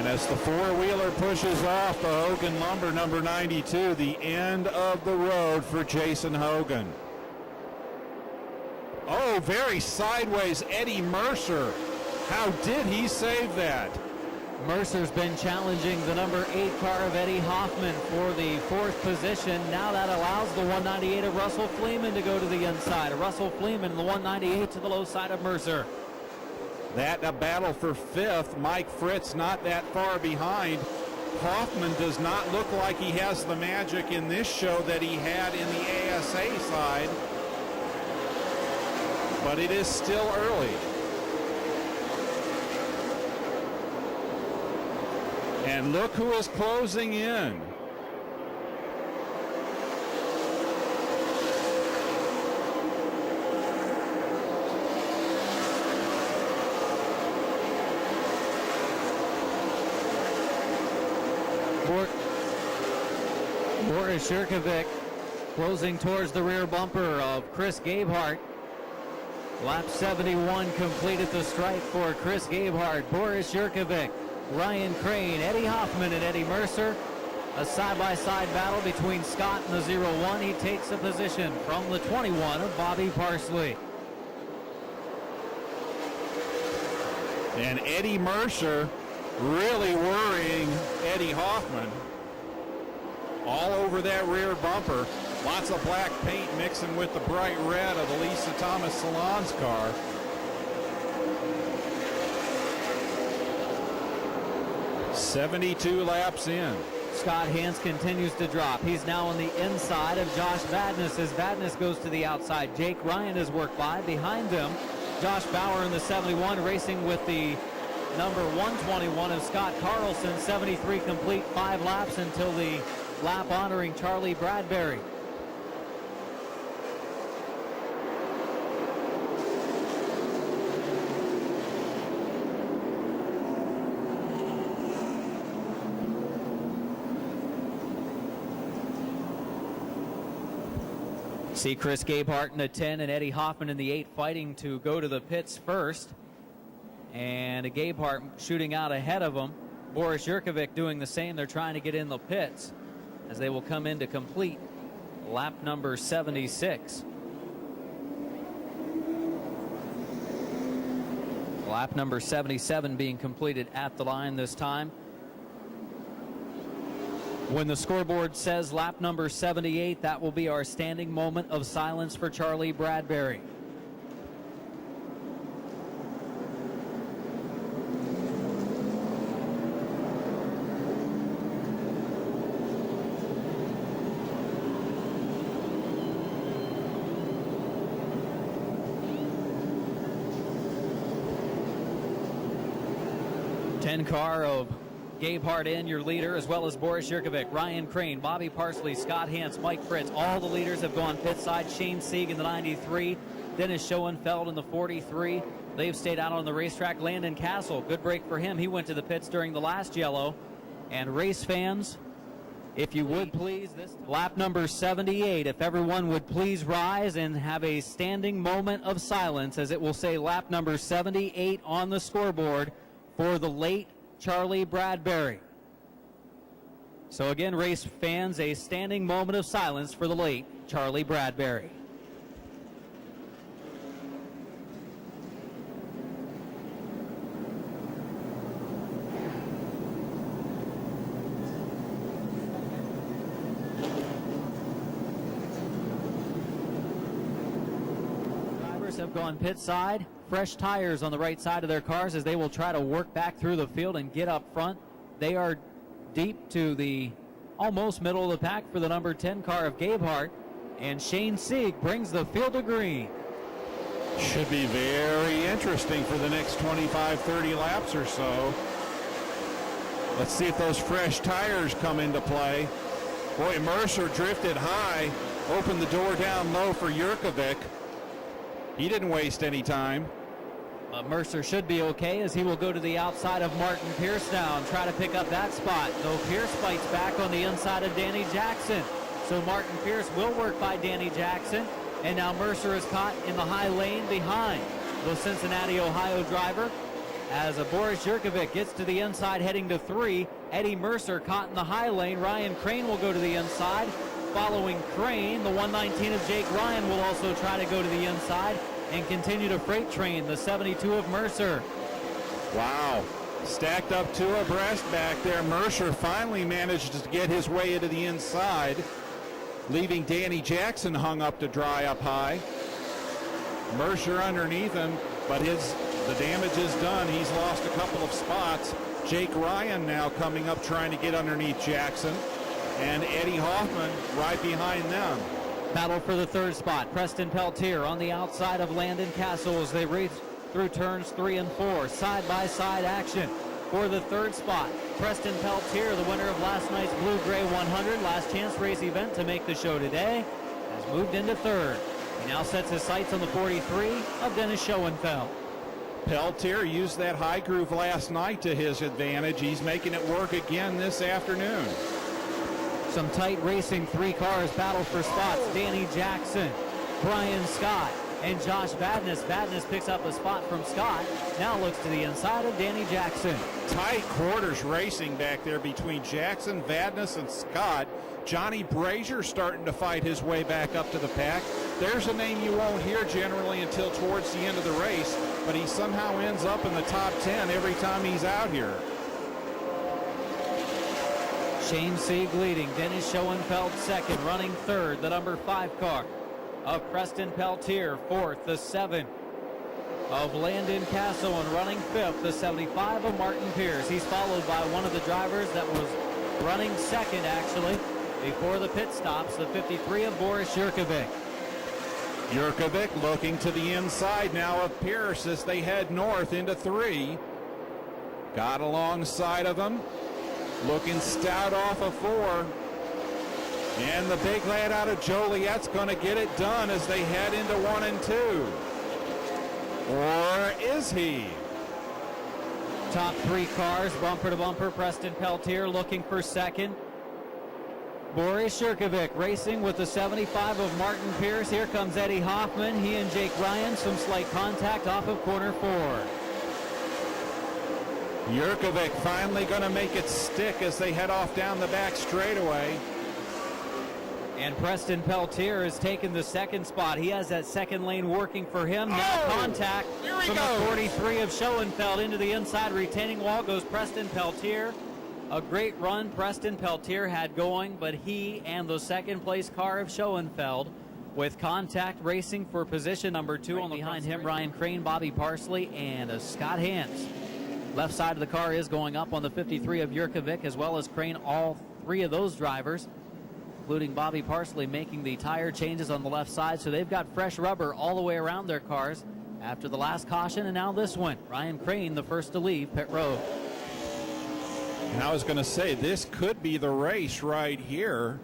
Speaker 8: As the four-wheeler pushes off the Hogan Lumber number 92, the end of the road for Jason Hogan. Oh, very sideways Eddie Mercer. How did he save that?
Speaker 5: Mercer's been challenging the number 8 car of Eddie Hoffman for the 4th position. Now that allows the 198 of Russell Fleeman to go to the inside. Russell Fleeman, the 198 to the low side of Mercer.
Speaker 8: That a battle for 5th. Mike Fritz not that far behind. Hoffman does not look like he has the magic in this show that he had in the ASA side. But it is still early. And look who is closing in.
Speaker 5: Boris Jurkovic closing towards the rear bumper of Chris Gabehart. Lap 71 completed the stripe for Chris Gabehart, Boris Jurkovic, Ryan Crane, Eddie Hoffman, and Eddie Mercer. A side-by-side battle between Scott and the 0-1. He takes a position from the 21 of Bobby Parsley.
Speaker 8: And Eddie Mercer really worrying Eddie Hoffman. All over that rear bumper. Lots of black paint mixing with the bright red of the Lisa Thomas Salon's car. "72 laps in."
Speaker 5: Scott Hans continues to drop. He's now on the inside of Josh Vadnais as Vadnais goes to the outside. Jake Ryan has worked by. Behind him, Josh Bauer in the 71 racing with the number 121 of Scott Carlson. 73 complete, 5 laps until the lap honoring Charlie Bradbury. See Chris Gabehart in the 10 and Eddie Hoffman in the 8 fighting to go to the pits first. And Gabehart shooting out ahead of him. Boris Jurkovic doing the same. They're trying to get in the pits as they will come in to complete lap number 76. Lap number 77 being completed at the line this time. When the scoreboard says lap number 78, that will be our standing moment of silence for Charlie Bradbury. Car of Gabehart in, your leader, as well as Boris Jurkovic, Ryan Crane, Bobby Parsley, Scott Hans, Mike Fritz. All the leaders have gone pit side. Shane Sieg in the 93, Dennis Schoenfeld in the 43. They've stayed out on the racetrack. Landon Castle, good break for him. He went to the pits during the last yellow. And race fans, if you would please, this lap number 78, if everyone would please rise and have a standing moment of silence, as it will say lap number 78 on the scoreboard for the late Charlie Bradbury. So again, race fans, a standing moment of silence for the late Charlie Bradbury. Drivers have gone pit side. Fresh tires on the right side of their cars as they will try to work back through the field and get up front. They are deep to the almost middle of the pack for the number 10 car of Gabehart, and Shane Sieg brings the field to green.
Speaker 8: Should be very interesting for the next 25-30 laps or so. Let's see if those fresh tires come into play. Boy, Mercer drifted high, opened the door down low for Jurkovic. He didn't waste any time.
Speaker 5: Mercer should be okay as he will go to the outside of Martin Pierce now and try to pick up that spot. Though Pierce fights back on the inside of Danny Jackson. So Martin Pierce will work by Danny Jackson. And now Mercer is caught in the high lane behind the Cincinnati, Ohio driver. As Boris Jurkovic gets to the inside heading to 3. Eddie Mercer caught in the high lane. Ryan Crane will go to the inside. Following Crane, the 119 of Jake Ryan will also try to go to the inside and continue to freight train the 72 of Mercer.
Speaker 8: Wow. Stacked up 2 abreast back there. Mercer finally managed to get his way into the inside, leaving Danny Jackson hung up to dry up high. Mercer underneath him, but the damage is done. He's lost a couple of spots. Jake Ryan now coming up trying to get underneath Jackson, and Eddie Hoffman right behind them.
Speaker 5: Battle for the 3rd spot. Preston Peltier on the outside of Landon Castle as they race through turns 3 and 4. Side-by-side action for the 3rd spot. Preston Peltier, the winner of last night's Blue Gray 100, last chance race event to make the show today, has moved into 3rd. He now sets his sights on the 43 of Dennis Schoenfeld.
Speaker 8: Peltier used that high groove last night to his advantage. He's making it work again this afternoon.
Speaker 5: Some tight racing, 3 cars battle for spots. Danny Jackson, Brian Scott, and Josh Vadnais. Vadnais picks up a spot from Scott. Now looks to the inside of Danny Jackson.
Speaker 8: Tight quarters racing back there between Jackson, Vadnais, and Scott. Johnny Brazier starting to fight his way back up to the pack. There's a name you won't hear generally until towards the end of the race, but he somehow ends up in the top 10 every time he's out here.
Speaker 5: Shane Sieg leading, Dennis Schoenfeld second, running third, the number 5 car of Preston Peltier, fourth, the 7 of Landon Castle, and running fifth, the 75 of Martin Pierce. He's followed by one of the drivers that was running second, actually, before the pit stops, the 53 of Boris Jurkovic.
Speaker 8: Jurkovic looking to the inside now of Pierce as they head north into 3. Got alongside of him. Looking stout off of 4. And the big lad out of Joliet's going to get it done as they head into 1 and 2. Or is he?
Speaker 5: Top 3 cars, bumper to bumper. Preston Peltier looking for second. Boris Jurkovic racing with the 75 of Martin Pierce. Here comes Eddie Hoffman. He and Jake Ryan, some slight contact off of corner 4.
Speaker 8: Jurkovic finally going to make it stick as they head off down the back straightaway.
Speaker 5: And Preston Peltier has taken the second spot. He has that second lane working for him. Now contact from the 43 of Schoenfeld into the inside retaining wall goes Preston Peltier. A great run Preston Peltier had going, but he and the second place car of Schoenfeld with contact racing for position number 2. Right on behind him, Ryan Crane, Bobby Parsley, and Scott Hans. Left side of the car is going up on the 53 of Jurkovic, as well as Crane. All 3 of those drivers, including Bobby Parsley, making the tire changes on the left side. So they've got fresh rubber all the way around their cars after the last caution and now this one. Ryan Crane, the first to leave pit road.
Speaker 8: And I was going to say, this could be the race right here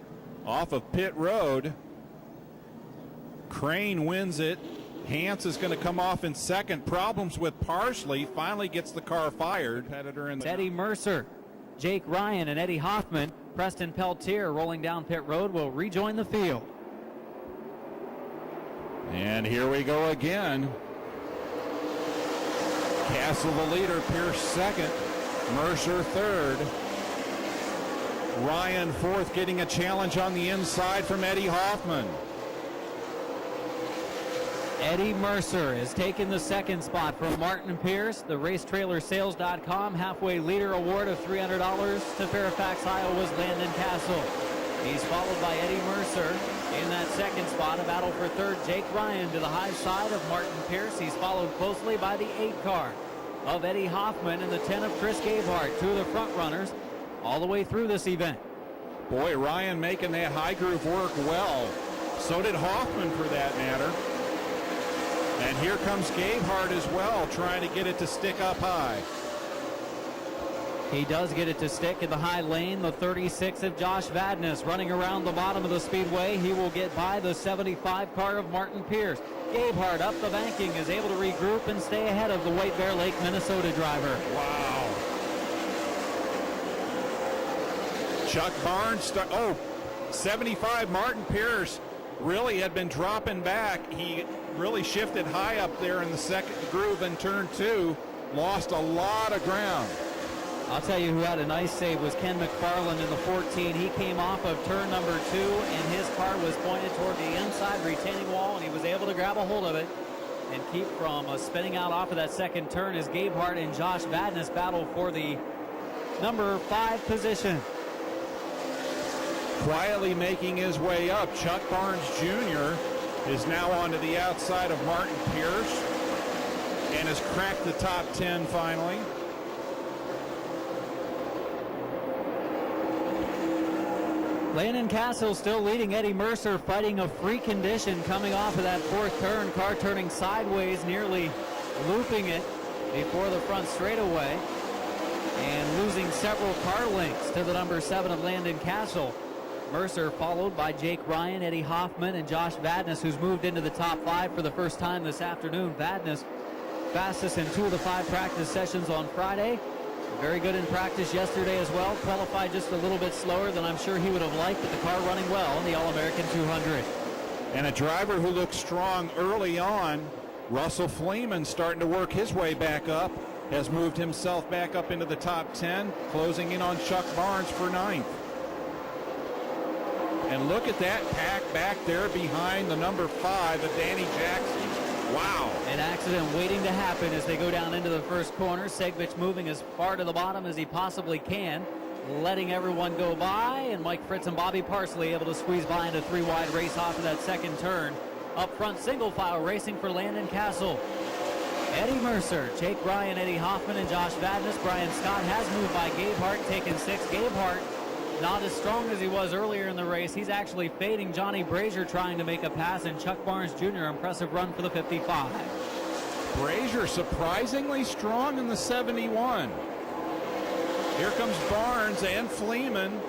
Speaker 8: off of pit road. Crane wins it. Hans is going to come off in second. Problems with Parsley. Finally gets the car fired.
Speaker 5: Eddie Mercer, Jake Ryan, and Eddie Hoffman. Preston Peltier rolling down pit road will rejoin the field.
Speaker 8: And here we go again. Castle the leader, Pierce second, Mercer third. Ryan fourth, getting a challenge on the inside from Eddie Hoffman.
Speaker 5: Eddie Mercer has taken the second spot from Martin Pierce. The RaceTrailerSales.com halfway leader award of $300 to Fairfax, Iowa's Landon Castle. He's followed by Eddie Mercer in that second spot. A battle for third, Jake Ryan to the high side of Martin Pierce. He's followed closely by the 8 car of Eddie Hoffman and the 10 of Chris Gabehart, 2 of the front runners all the way through this event.
Speaker 8: Boy, Ryan making that high groove work well. So did Hoffman, for that matter. And here comes Gabehart as well, trying to get it to stick up high.
Speaker 5: He does get it to stick in the high lane. The 36 of Josh Vadnais running around the bottom of the speedway. He will get by the 75 car of Martin Pierce. Gabehart up the banking is able to regroup and stay ahead of the White Bear Lake, Minnesota driver.
Speaker 8: Wow. Chuck Barnes, 75 Martin Pierce really had been dropping back. He really shifted high up there in the second groove in turn 2. Lost a lot of ground.
Speaker 5: I'll tell you who had a nice save was Ken McFarland in the 14. He came off of turn number 2, and his car was pointed toward the inside retaining wall, and he was able to grab a hold of it and keep from spinning out off of that second turn as Gabehart and Josh Vadnais battle for the number 5 position.
Speaker 8: Quietly making his way up, Chuck Barnes Jr. is now onto the outside of Martin Pierce and has cracked the top 10 finally.
Speaker 5: Landon Castle still leading. Eddie Mercer fighting a free condition coming off of that 4th turn. Car turning sideways, nearly looping it before the front straightaway and losing several car lengths to the number 7 of Landon Castle. Mercer followed by Jake Ryan, Eddie Hoffman, and Josh Vadnais, who's moved into the top 5 for the first time this afternoon. Vadnais fastest in 2 of the 5 practice sessions on Friday. Very good in practice yesterday as well. Qualified just a little bit slower than I'm sure he would have liked, but the car running well in the All-American 200.
Speaker 8: And a driver who looked strong early on, Russell Fleeman, starting to work his way back up, has moved himself back up into the top 10, closing in on Chuck Barnes for 9th. And look at that pack back there behind the number 5 of Danny Jackson. Wow.
Speaker 5: An accident waiting to happen as they go down into the first corner. Segbich moving as far to the bottom as he possibly can, letting everyone go by, and Mike Fritz and Bobby Parsley able to squeeze by into 3 wide race off of that second turn. Up front, single file racing for Landon Castle. Eddie Mercer, Jake Bryan, Eddie Hoffman, and Josh Vadnais. Brian Scott has moved by Gabe Hart, taking 6th. Gabe Hart not as strong as he was earlier in the race. He's actually fading Johnny Brazier trying to make a pass, and Chuck Barnes Jr. impressive run for the 55.
Speaker 8: Brazier surprisingly strong in the 71. Here comes Barnes and Fleeman.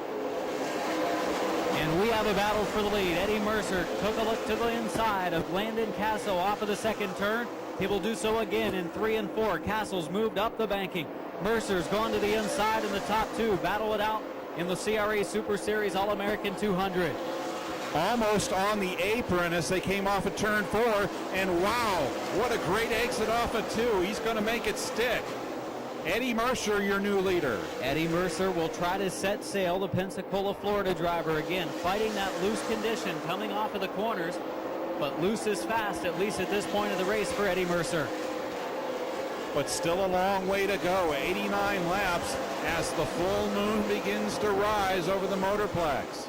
Speaker 5: And we have a battle for the lead. Eddie Mercer took a look to the inside of Landon Castle off of the second turn. He will do so again in 3 and 4. Castle's moved up the banking. Mercer's gone to the inside in the top 2. Battle it out in the CRA Super Series All-American 200.
Speaker 8: Almost on the apron as they came off of turn 4. And wow, what a great exit off of 2. He's going to make it stick. Eddie Mercer, your new leader.
Speaker 5: Eddie Mercer will try to set sail, the Pensacola, Florida driver, again fighting that loose condition coming off of the corners, but loose is fast, at least at this point of the race for Eddie Mercer.
Speaker 8: But still a long way to go. 89 laps as the full moon begins to rise over the Motorplex.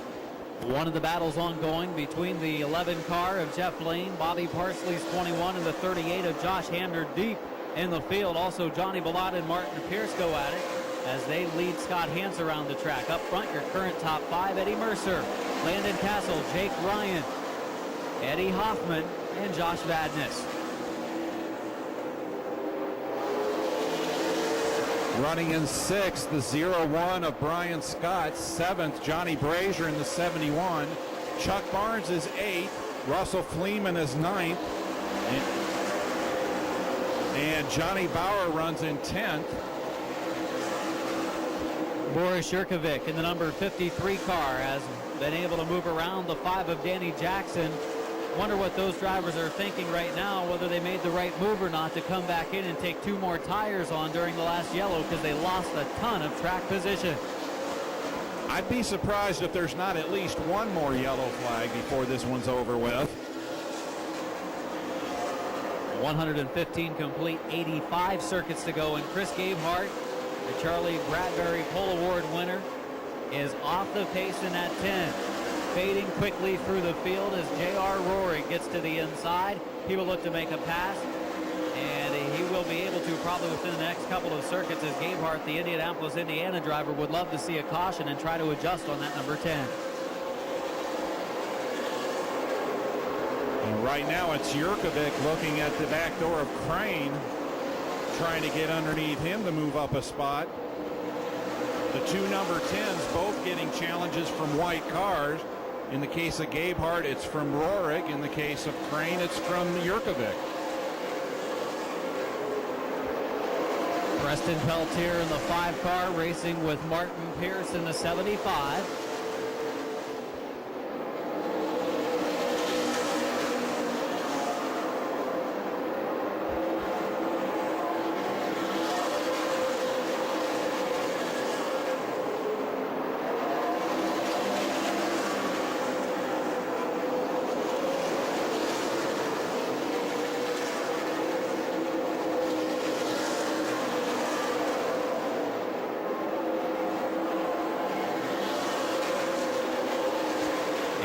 Speaker 5: One of the battles ongoing between the 11 car of Jeff Lane, Bobby Parsley's 21, and the 38 of Josh Hamner deep in the field. Also Johnny Bellata and Martin Pierce go at it as they lead Scott Hance around the track. Up front, your current top 5, Eddie Mercer, Landon Castle, Jake Ryan, Eddie Hoffman, and Josh Vadnais.
Speaker 8: Running in 6th, the 0-1 of Brian Scott. 7th, Johnny Brazier in the 71. Chuck Barnes is 8th. Russell Fleeman is 9th. And Johnny Bauer runs in 10th.
Speaker 5: Boris Yurkovic in the number 53 car has been able to move around the 5 of Danny Jackson. Wonder what those drivers are thinking right now, whether they made the right move or not to come back in and take 2 more tires on during the last yellow, because they lost a ton of track position.
Speaker 8: I'd be surprised if there's not at least 1 more yellow flag before this one's over with.
Speaker 5: 115 complete, 85 circuits to go, and Chris Gabehart, the Charlie Bradbury Pole Award winner, is off the pace in that 10. Fading quickly through the field as J.R. Rory gets to the inside. He will look to make a pass, and he will be able to probably within the next couple of circuits, as Gabehart, the Indianapolis, Indiana driver, would love to see a caution and try to adjust on that number 10.
Speaker 8: And right now it's Yurkovic looking at the back door of Crane, trying to get underneath him to move up a spot. The 2 number 10s both getting challenges from white cars. In the case of Gabehart, it's from Rohrig. In the case of Crane, it's from Yurkovic.
Speaker 5: Preston Peltier in the 5 car racing with Martin Pierce in the 75.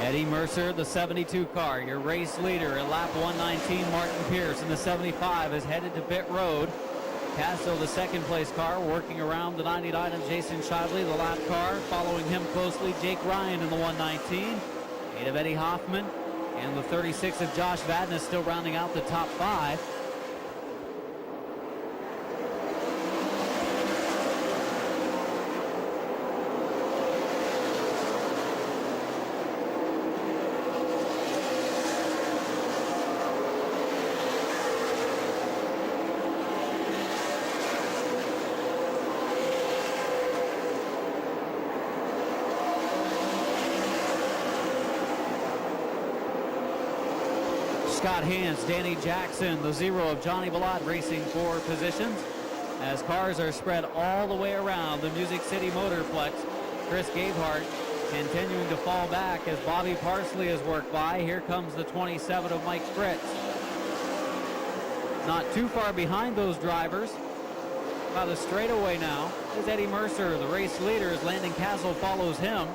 Speaker 5: Eddie Mercer, the 72 car, your race leader at lap 119. Martin Pierce in the 75 is headed to pit road. Castro, the second place car, working around the 99 of Jason Shively, the lap car. Following him closely, Jake Ryan in the 119. 8 of Eddie Hoffman, and the 36 of Josh Vadnais still rounding out the top 5. Scott Hans, Danny Jackson, the 0 of Johnny Ballot racing for positions. As cars are spread all the way around the Music City Motorplex, Chris Gabehart continuing to fall back as Bobby Parsley has worked by. Here comes the 27 of Mike Fritz. Not too far behind those drivers. About a straightaway now is Eddie Mercer, the race leader, as Landon Castle follows him.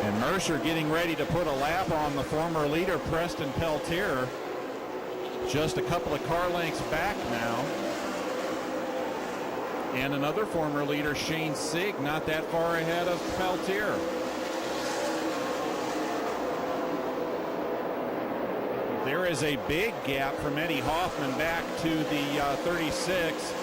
Speaker 8: And Mercer getting ready to put a lap on the former leader, Preston Peltier. Just a couple of car lengths back now. And another former leader, Shane Sigg, not that far ahead of Peltier. There is a big gap from Eddie Hoffman back to the 36.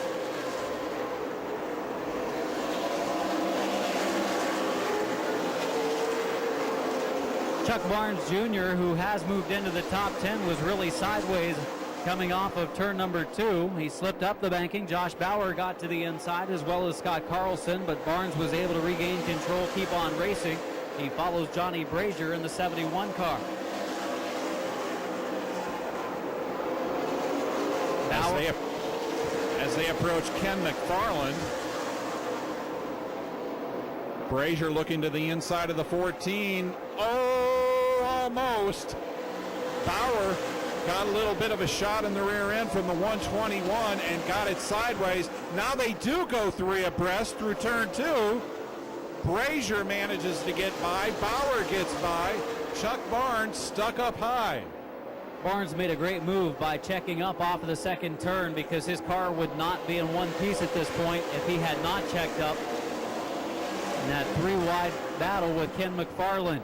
Speaker 5: Chuck Barnes Jr., who has moved into the top 10, was really sideways coming off of turn number 2. He slipped up the banking. Josh Bauer got to the inside as well as Scott Carlson, but Barnes was able to regain control, keep on racing. He follows Johnny Brazier in the 71 car.
Speaker 8: As they approach Ken McFarland, Brazier looking to the inside of the 14. Oh, almost. Bauer got a little bit of a shot in the rear end from the 121 and got it sideways. Now they do go 3 abreast through turn 2. Brazier manages to get by. Bauer gets by. Chuck Barnes stuck up high.
Speaker 5: Barnes made a great move by checking up off of the second turn because his car would not be in one piece at this point if he had not checked up. In that 3-wide battle with Ken McFarland.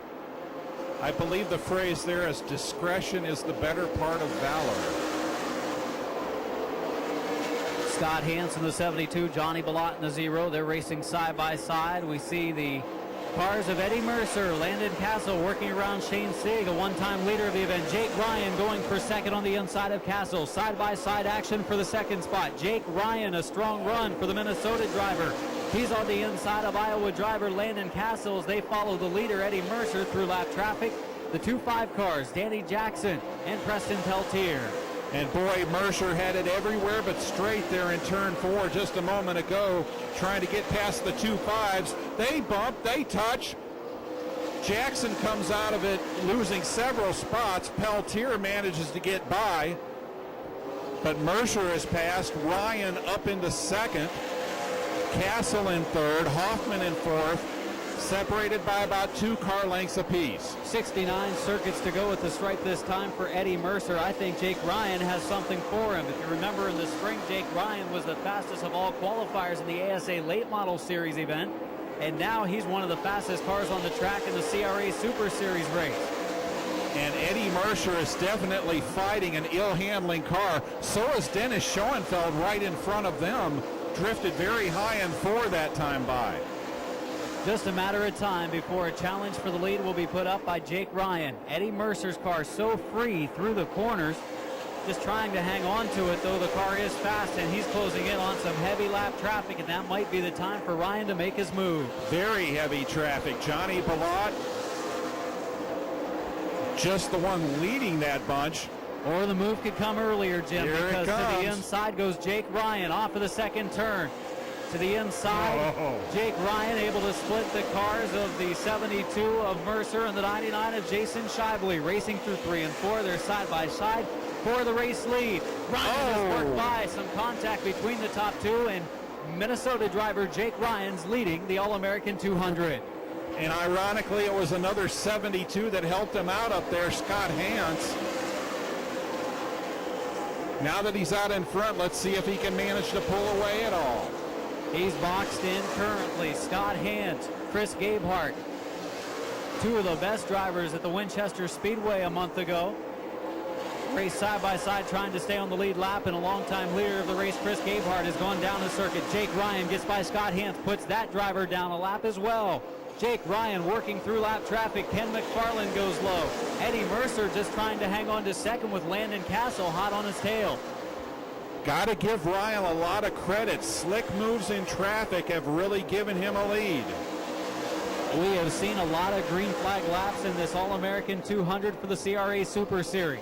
Speaker 8: I believe the phrase there is discretion is the better part of valor.
Speaker 5: Scott Hansen, the 72, Johnny Ballot in the 0. They're racing side by side. We see the cars of Eddie Mercer, Landon Castle working around Shane Sigg, a one-time leader of the event. Jake Ryan going for second on the inside of Castle. Side-by-side action for the second spot. Jake Ryan, a strong run for the Minnesota driver. He's on the inside of Iowa driver Landon Castle as they follow the leader Eddie Mercer through lap traffic. The 2-5 cars, Danny Jackson and Preston Peltier.
Speaker 8: And boy, Mercer had it everywhere but straight there in turn 4 just a moment ago, trying to get past the 2-5s. They bump, they touch. Jackson comes out of it losing several spots. Peltier manages to get by, but Mercer has passed. Ryan up into second. Castle in third, Hoffman in fourth, separated by about 2 car lengths apiece.
Speaker 5: 69 circuits to go at the stripe this time for Eddie Mercer. I think Jake Ryan has something for him. If you remember in the spring, Jake Ryan was the fastest of all qualifiers in the ASA Late Model Series event, and now he's one of the fastest cars on the track in the CRA Super Series race.
Speaker 8: And Eddie Mercer is definitely fighting an ill-handling car. So is Dennis Schoenfeld right in front of them. Drifted very high in 4 that time by.
Speaker 5: Just a matter of time before a challenge for the lead will be put up by Jake Ryan. Eddie Mercer's car so free through the corners, just trying to hang on to it, though the car is fast and he's closing in on some heavy lap traffic, and that might be the time for Ryan to make his move.
Speaker 8: Very heavy traffic. Johnny Ballot, just the one leading that bunch.
Speaker 5: Or the move could come earlier, Jim,
Speaker 8: Here
Speaker 5: because to the inside goes Jake Ryan off of the second turn. To the inside, Jake Ryan able to split the cars of the 72 of Mercer and the 99 of Jason Shively, racing through 3 and 4. They're side by side for the race lead. Ryan has worked by some contact between the top 2, and Minnesota driver Jake Ryan's leading the All-American 200.
Speaker 8: And ironically, it was another 72 that helped him out up there, Scott Hans. Now that he's out in front, let's see if he can manage to pull away at all.
Speaker 5: He's boxed in currently. Scott Hans, Chris Gabehart, 2 of the best drivers at the Winchester Speedway a month ago. Race side by side trying to stay on the lead lap, and a longtime leader of the race, Chris Gabehart, has gone down the circuit. Jake Ryan gets by Scott Hans, puts that driver down a lap as well. Jake Ryan working through lap traffic. Ken McFarland goes low. Eddie Mercer just trying to hang on to second with Landon Castle hot on his tail.
Speaker 8: Got to give Ryan a lot of credit. Slick moves in traffic have really given him a lead.
Speaker 5: We have seen a lot of green flag laps in this All-American 200 for the CRA Super Series.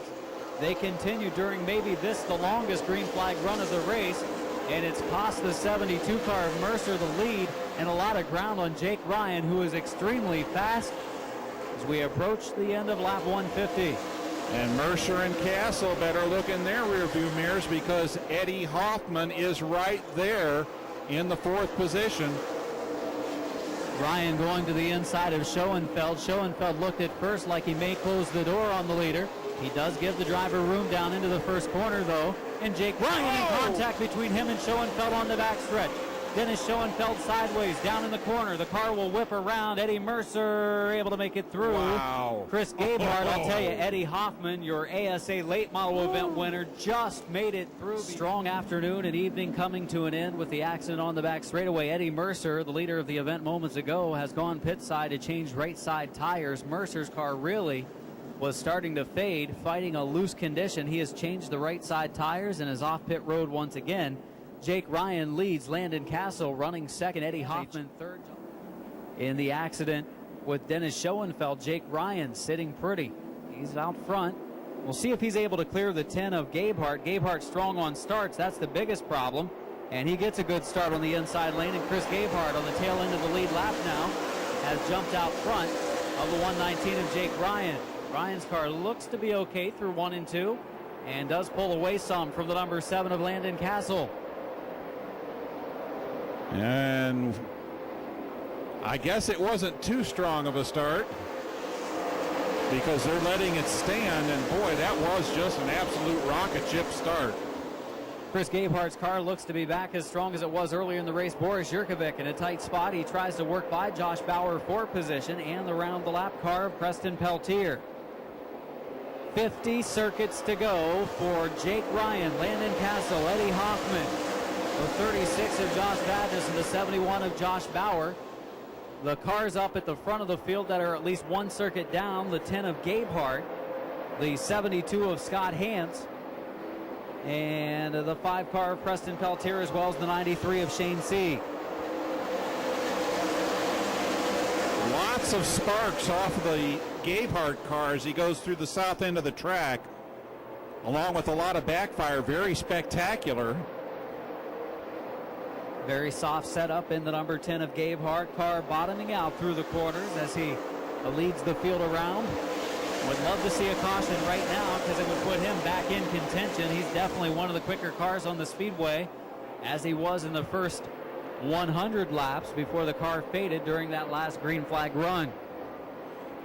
Speaker 5: They continue during maybe the longest green flag run of the race, and it's cost the 72 car of Mercer the lead and a lot of ground on Jake Ryan, who is extremely fast as we approach the end of lap 150.
Speaker 8: And Mercer and Castle better look in their rearview mirrors because Eddie Hoffman is right there in the 4th position.
Speaker 5: Ryan going to the inside of Schoenfeld. Schoenfeld looked at first like he may close the door on the leader. He does give the driver room down into the first corner, though. And Jake Ryan in contact between him and Schoenfeld on the backstretch. Dennis Schoenfeld sideways down in the corner. The car will whip around. Eddie Mercer able to make it through.
Speaker 8: Wow.
Speaker 5: Chris Gabehart, I'll tell you, Eddie Hoffman, your ASA late model event winner, just made it through. Strong afternoon and evening coming to an end with the accident on the back straightaway. Eddie Mercer, the leader of the event moments ago, has gone pit side to change right side tires. Mercer's car really was starting to fade, fighting a loose condition. He has changed the right side tires and is off pit road once again. Jake Ryan leads. Landon Castle running second. Eddie Hoffman third. In the accident with Dennis Schoenfeld, Jake Ryan sitting pretty. He's out front. We'll see if he's able to clear the 10 of Gabehart. Gabehart strong on starts. That's the biggest problem. And he gets a good start on the inside lane. And Chris Gabehart on the tail end of the lead lap now has jumped out front of the 119 of Jake Ryan. Ryan's car looks to be okay through 1 and 2 and does pull away some from the number 7 of Landon Castle.
Speaker 8: And I guess it wasn't too strong of a start because they're letting it stand, and boy, that was just an absolute rocket ship start.
Speaker 5: Chris Gabehart's car looks to be back as strong as it was earlier in the race. Boris Jurkovic in a tight spot. He tries to work by Josh Bauer for position and the round the lap car of Preston Peltier. 50 circuits to go for Jake Ryan, Landon Castle, Eddie Hoffman, the 36 of Josh Vadnais and the 71 of Josh Bauer. The cars up at the front of the field that are at least 1 circuit down, the 10 of Gabehart, the 72 of Scott Hance, and the 5 car of Preston Peltier, as well as the 93 of Shane C.
Speaker 8: Lots of sparks off of the Gabehart car as he goes through the south end of the track, along with a lot of backfire. Very spectacular.
Speaker 5: Very soft setup in the number 10 of Gabehart. Car bottoming out through the corners as he leads the field around. Would love to see a caution right now because it would put him back in contention. He's definitely one of the quicker cars on the speedway, as he was in the first 100 laps before the car faded during that last green flag run.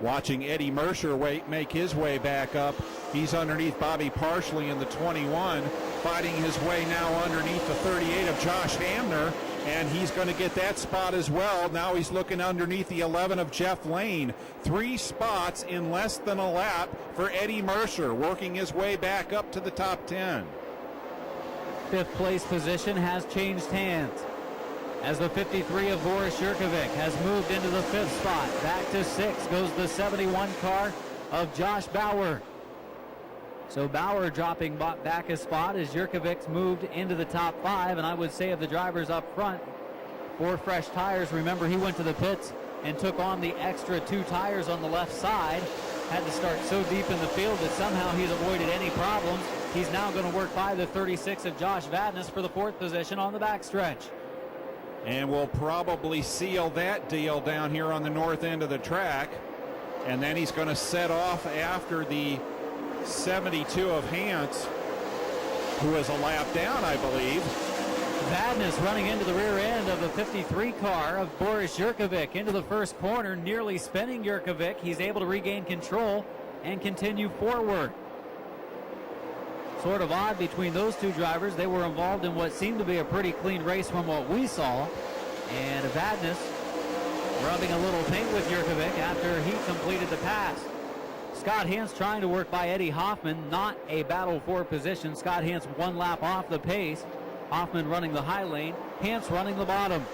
Speaker 8: Watching Eddie Mercer make his way back up. He's underneath Bobby Parsley in the 21, fighting his way now underneath the 38 of Josh Hamner, and he's going to get that spot as well. Now he's looking underneath the 11 of Jeff Lane. 3 spots in less than a lap for Eddie Mercer, working his way back up to the top 10.
Speaker 5: 5th place position has changed hands, as the 53 of Boris Jurkovic has moved into the 5th spot. Back to 6 goes the 71 car of Josh Bauer. So Bauer dropping back a spot as Jurkovic's moved into the top 5. And I would say of the drivers up front, 4 fresh tires. Remember, he went to the pits and took on the extra 2 tires on the left side. Had to start so deep in the field that somehow he's avoided any problems. He's now going to work by the 36 of Josh Vadnais for the 4th position on the backstretch.
Speaker 8: And we'll probably seal that deal down here on the north end of the track. And then he's going to set off after the 72 of Hance, who is a lap down, I believe.
Speaker 5: Vadnais running into the rear end of the 53 car of Boris Jurkovic into the first corner, nearly spinning Jurkovic. He's able to regain control and continue forward. Sort of odd between those 2 drivers. They were involved in what seemed to be a pretty clean race from what we saw. And Vadnais rubbing a little paint with Jurkovic after he completed the pass. Scott Hance trying to work by Eddie Hoffman, not a battle for position. Scott Hance 1 lap off the pace. Hoffman running the high lane, Hance running the bottom.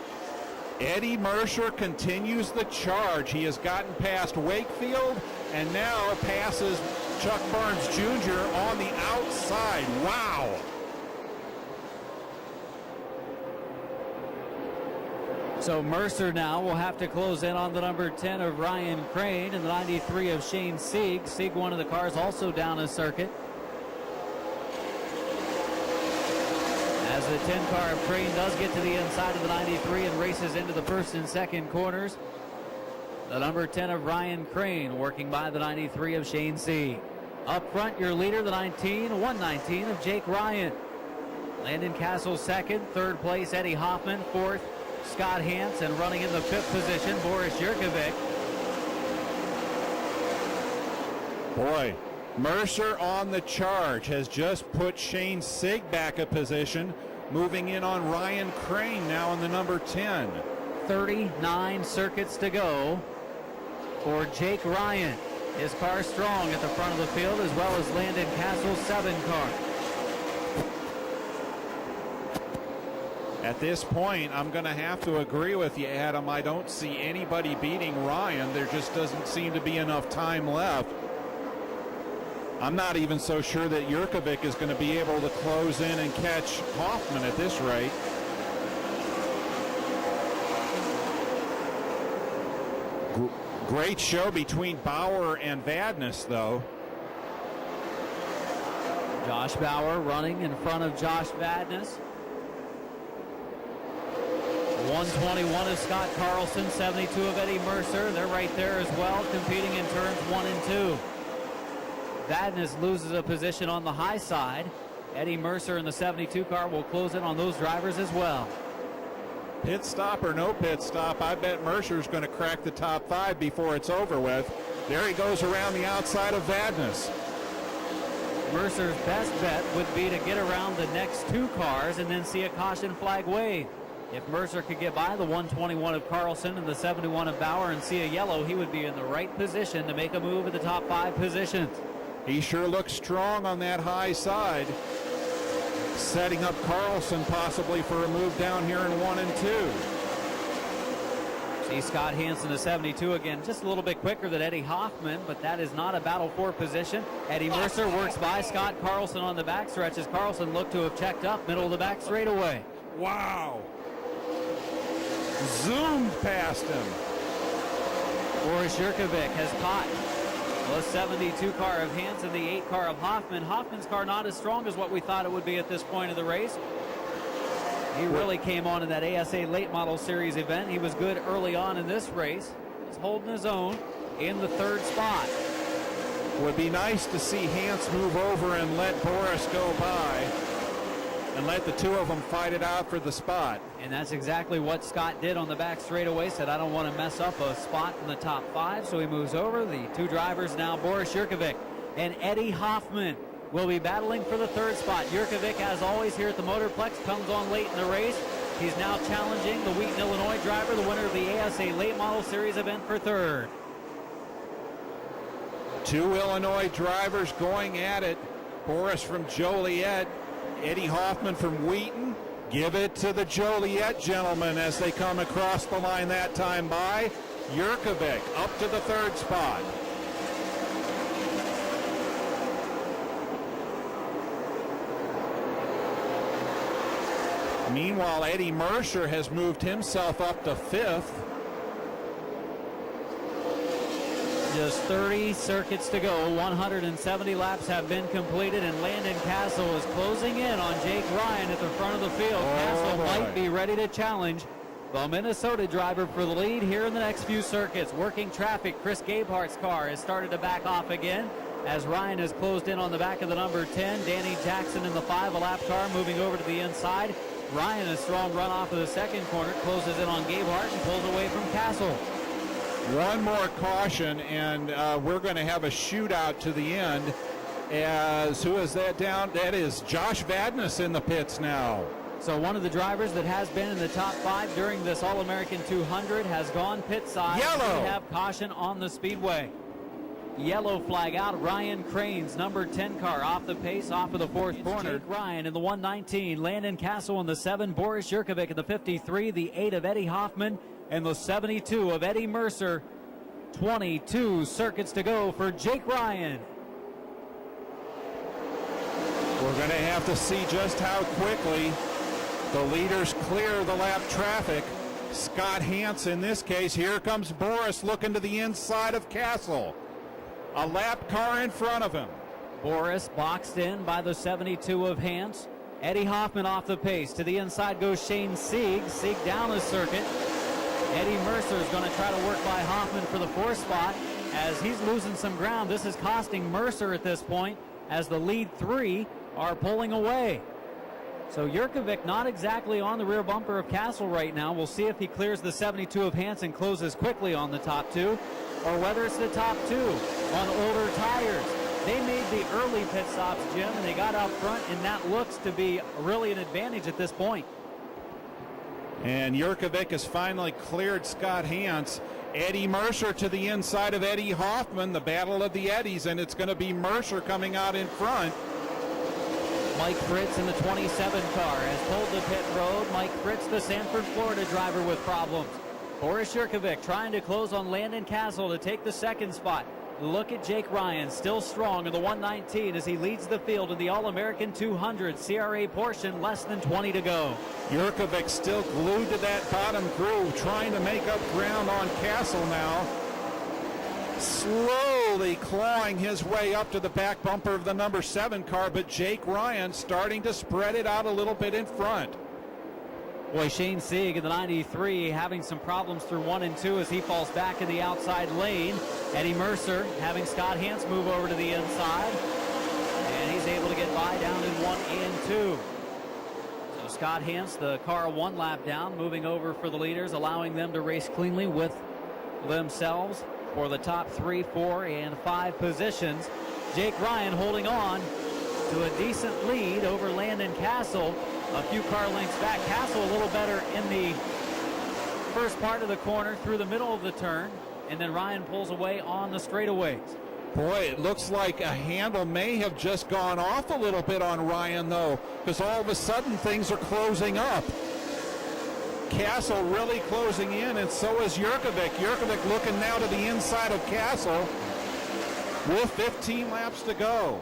Speaker 8: Eddie Mercer continues the charge. He has gotten past Wakefield and now passes Chuck Burns Jr. on the outside. Wow.
Speaker 5: So Mercer now will have to close in on the number 10 of Ryan Crane and the 93 of Shane Sieg. Sieg, one of the cars, also down a circuit. As the 10 car of Crane does get to the inside of the 93 and races into the first and second corners. The number 10 of Ryan Crane working by the 93 of Shane Sieg. Up front, your leader, the 119 of Jake Ryan. Landon Castle second, third place Eddie Hoffman, fourth Scott Hance, and running in the fifth position, Boris Yurkovic.
Speaker 8: Boy, Mercer on the charge has just put Shane Sieg back a position, moving in on Ryan Crane now in the number 10.
Speaker 5: 39 circuits to go for Jake Ryan. His car strong at the front of the field, as well as Landon Castle's 7 car.
Speaker 8: At this point, I'm going to have to agree with you, Adam. I don't see anybody beating Ryan. There just doesn't seem to be enough time left. I'm not even so sure that Yurkovic is going to be able to close in and catch Hoffman at this rate. Great show between Bauer and Vadnais, though.
Speaker 5: Josh Bauer running in front of Josh Vadnais. 121 of Scott Carlson, 72 of Eddie Mercer. They're right there as well, competing in turns 1 and 2. Vadnais loses a position on the high side. Eddie Mercer in the 72 car will close in on those drivers as well.
Speaker 8: Pit stop or no pit stop, I bet Mercer's going to crack the top 5 before it's over with. There he goes around the outside of Vadnais.
Speaker 5: Mercer's best bet would be to get around the next 2 cars and then see a caution flag wave. If Mercer could get by the 121 of Carlson and the 71 of Bauer and see a yellow, he would be in the right position to make a move at the top 5 positions.
Speaker 8: He sure looks strong on that high side, setting up Carlson possibly for a move down here in 1 and 2.
Speaker 5: See Scott Hansen, the 72 again, just a little bit quicker than Eddie Hoffman, but that is not a battle for position. Eddie Mercer works by Scott Carlson on the backstretch as Carlson looked to have checked up middle of the back straightaway.
Speaker 8: Wow. Zoomed past him.
Speaker 5: Boris Yurkovic has caught the 72 car of Hansen, the 8 car of Hoffman. Hoffman's car not as strong as what we thought it would be at this point of the race. He really came on in that ASA Late Model Series event. He was good early on in this race. He's holding his own in the 3rd spot.
Speaker 8: Would be nice to see Hance move over and let Boris go by and let the 2 of them fight it out for the spot.
Speaker 5: And that's exactly what Scott did on the back straightaway. Said, I don't want to mess up a spot in the top 5, so he moves over. The 2 drivers now, Boris Yurkovic and Eddie Hoffman, will be battling for the 3rd spot. Yurkovic, as always here at the Motorplex, comes on late in the race. He's now challenging the Wheaton, Illinois driver, the winner of the ASA Late Model Series event, for 3rd.
Speaker 8: 2 Illinois drivers going at it. Boris from Joliet, Eddie Hoffman from Wheaton. Give it to the Joliet gentlemen as they come across the line that time by. Yurkovic up to the 3rd spot. Meanwhile, Eddie Mercer has moved himself up to 5th.
Speaker 5: Just 30 circuits to go. 170 laps have been completed, and Landon Castle is closing in on Jake Ryan at the front of the field. Castle might be ready to challenge the Minnesota driver for the lead here in the next few circuits. Working traffic, Chris Gabehart's car has started to back off again as Ryan has closed in on the back of the number 10. Danny Jackson in the 5, a lap car, moving over to the inside. Ryan, a strong run off of the 2nd corner, closes in on Gabehart and pulls away from Castle.
Speaker 8: One more caution, and we're going to have a shootout to the end. As who is that down? That is Josh Vadnais in the pits now.
Speaker 5: So one of the drivers that has been in the top 5 during this All-American 200 has gone pit side.
Speaker 8: Yellow.
Speaker 5: We have caution on the speedway. Yellow flag out. Ryan Crane's number 10 car off the pace, off of the 4th corner. Jake Ryan in the 119. Landon Castle in the 7. Boris Yurkovic in the 53. The 8 of Eddie Hoffman. And the 72 of Eddie Mercer. 22 circuits to go for Jake Ryan.
Speaker 8: We're going to have to see just how quickly the leaders clear the lap traffic. Scott Hance in this case. Here comes Boris looking to the inside of Castle. A lap car in front of him.
Speaker 5: Boris boxed in by the 72 of Hance. Eddie Hoffman off the pace. To the inside goes Shane Sieg. Sieg down the circuit. Eddie Mercer is going to try to work by Hoffman for the 4th spot. As he's losing some ground, this is costing Mercer at this point as the lead 3 are pulling away. So Jurkovic not exactly on the rear bumper of Castle right now. We'll see if he clears the 72 of Hance and closes quickly on the top 2, or whether it's the top 2 on older tires. They made the early pit stops, Jim, and they got out front, and that looks to be really an advantage at this point.
Speaker 8: And Jurkovic has finally cleared Scott Hance. Eddie Mercer to the inside of Eddie Hoffman, the battle of the Eddies, and it's going to be Mercer coming out in front.
Speaker 5: Mike Fritz in the 27 car has pulled the pit road. Mike Fritz, the Sanford, Florida driver with problems. Boris Jurkovic trying to close on Landon Castle to take the 2nd spot. Look at Jake Ryan, still strong in the 119 as he leads the field in the All-American 200 CRA portion, less than 20 to go.
Speaker 8: Jurkovic still glued to that bottom groove, trying to make up ground on Castle now. Slowly clawing his way up to the back bumper of the number 7 car, but Jake Ryan starting to spread it out a little bit in front.
Speaker 5: Boy, Shane Sieg in the 93 having some problems through 1 and 2 as he falls back in the outside lane. Eddie Mercer having Scott Hance move over to the inside, and he's able to get by down in 1 and 2. So Scott Hance, the car 1 lap down, moving over for the leaders, allowing them to race cleanly with themselves for the top 3, 4, and 5 positions. Jake Ryan holding on to a decent lead over Landon Castle. A few car lengths back. Castle a little better in the first part of the corner through the middle of the turn, and then Ryan pulls away on the straightaways.
Speaker 8: Boy, it looks like a handle may have just gone off a little bit on Ryan, though, because all of a sudden things are closing up. Castle really closing in, and so is Jurkovic. Jurkovic looking now to the inside of Castle with 15 laps to go.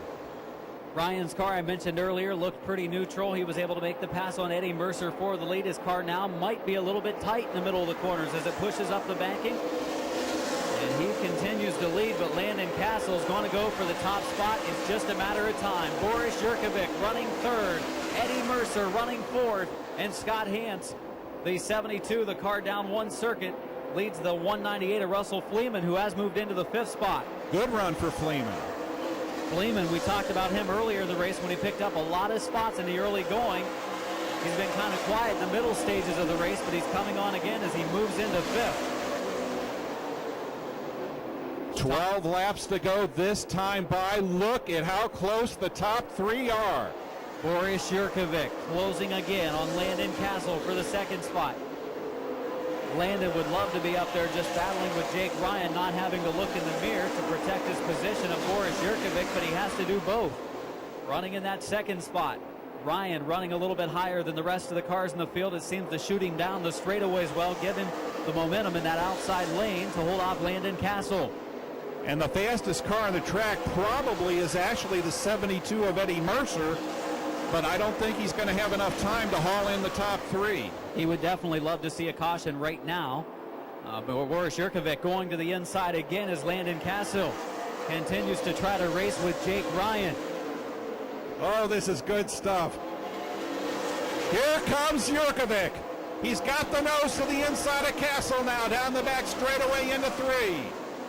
Speaker 5: Ryan's car, I mentioned earlier, looked pretty neutral. He was able to make the pass on Eddie Mercer for the lead. His car now might be a little bit tight in the middle of the corners as it pushes up the banking. And he continues to lead, but Landon Castle is going to go for the top spot. It's just a matter of time. Boris Jurkovic running 3rd, Eddie Mercer running 4th, and Scott Hance, the 72, the car down 1 circuit, leads the 198 of Russell Fleeman, who has moved into the 5th spot.
Speaker 8: Good run for Fleeman.
Speaker 5: Fleeman, we talked about him earlier in the race when he picked up a lot of spots in the early going. He's been kind of quiet in the middle stages of the race, but he's coming on again as he moves into 5th.
Speaker 8: 12 laps to go this time by. Look at how close the top 3 are.
Speaker 5: Boris Jurkovic closing again on Landon Castle for the 2nd spot. Landon would love to be up there just battling with Jake Ryan, not having to look in the mirror to protect his position of Boris Jurkovic, but he has to do both. Running in that 2nd spot. Ryan running a little bit higher than the rest of the cars in the field. It seems to shooting down the straightaways well, giving the momentum in that outside lane to hold off Landon Castle.
Speaker 8: And the fastest car on the track probably is actually the 72 of Eddie Mercer, but I don't think he's going to have enough time to haul in the top 3.
Speaker 5: He would definitely love to see a caution right now. But Boris Jurkovic going to the inside again as Landon Castle continues to try to race with Jake Ryan.
Speaker 8: Oh, this is good stuff. Here comes Jurkovic. He's got the nose to the inside of Castle now, down the back straightaway into 3.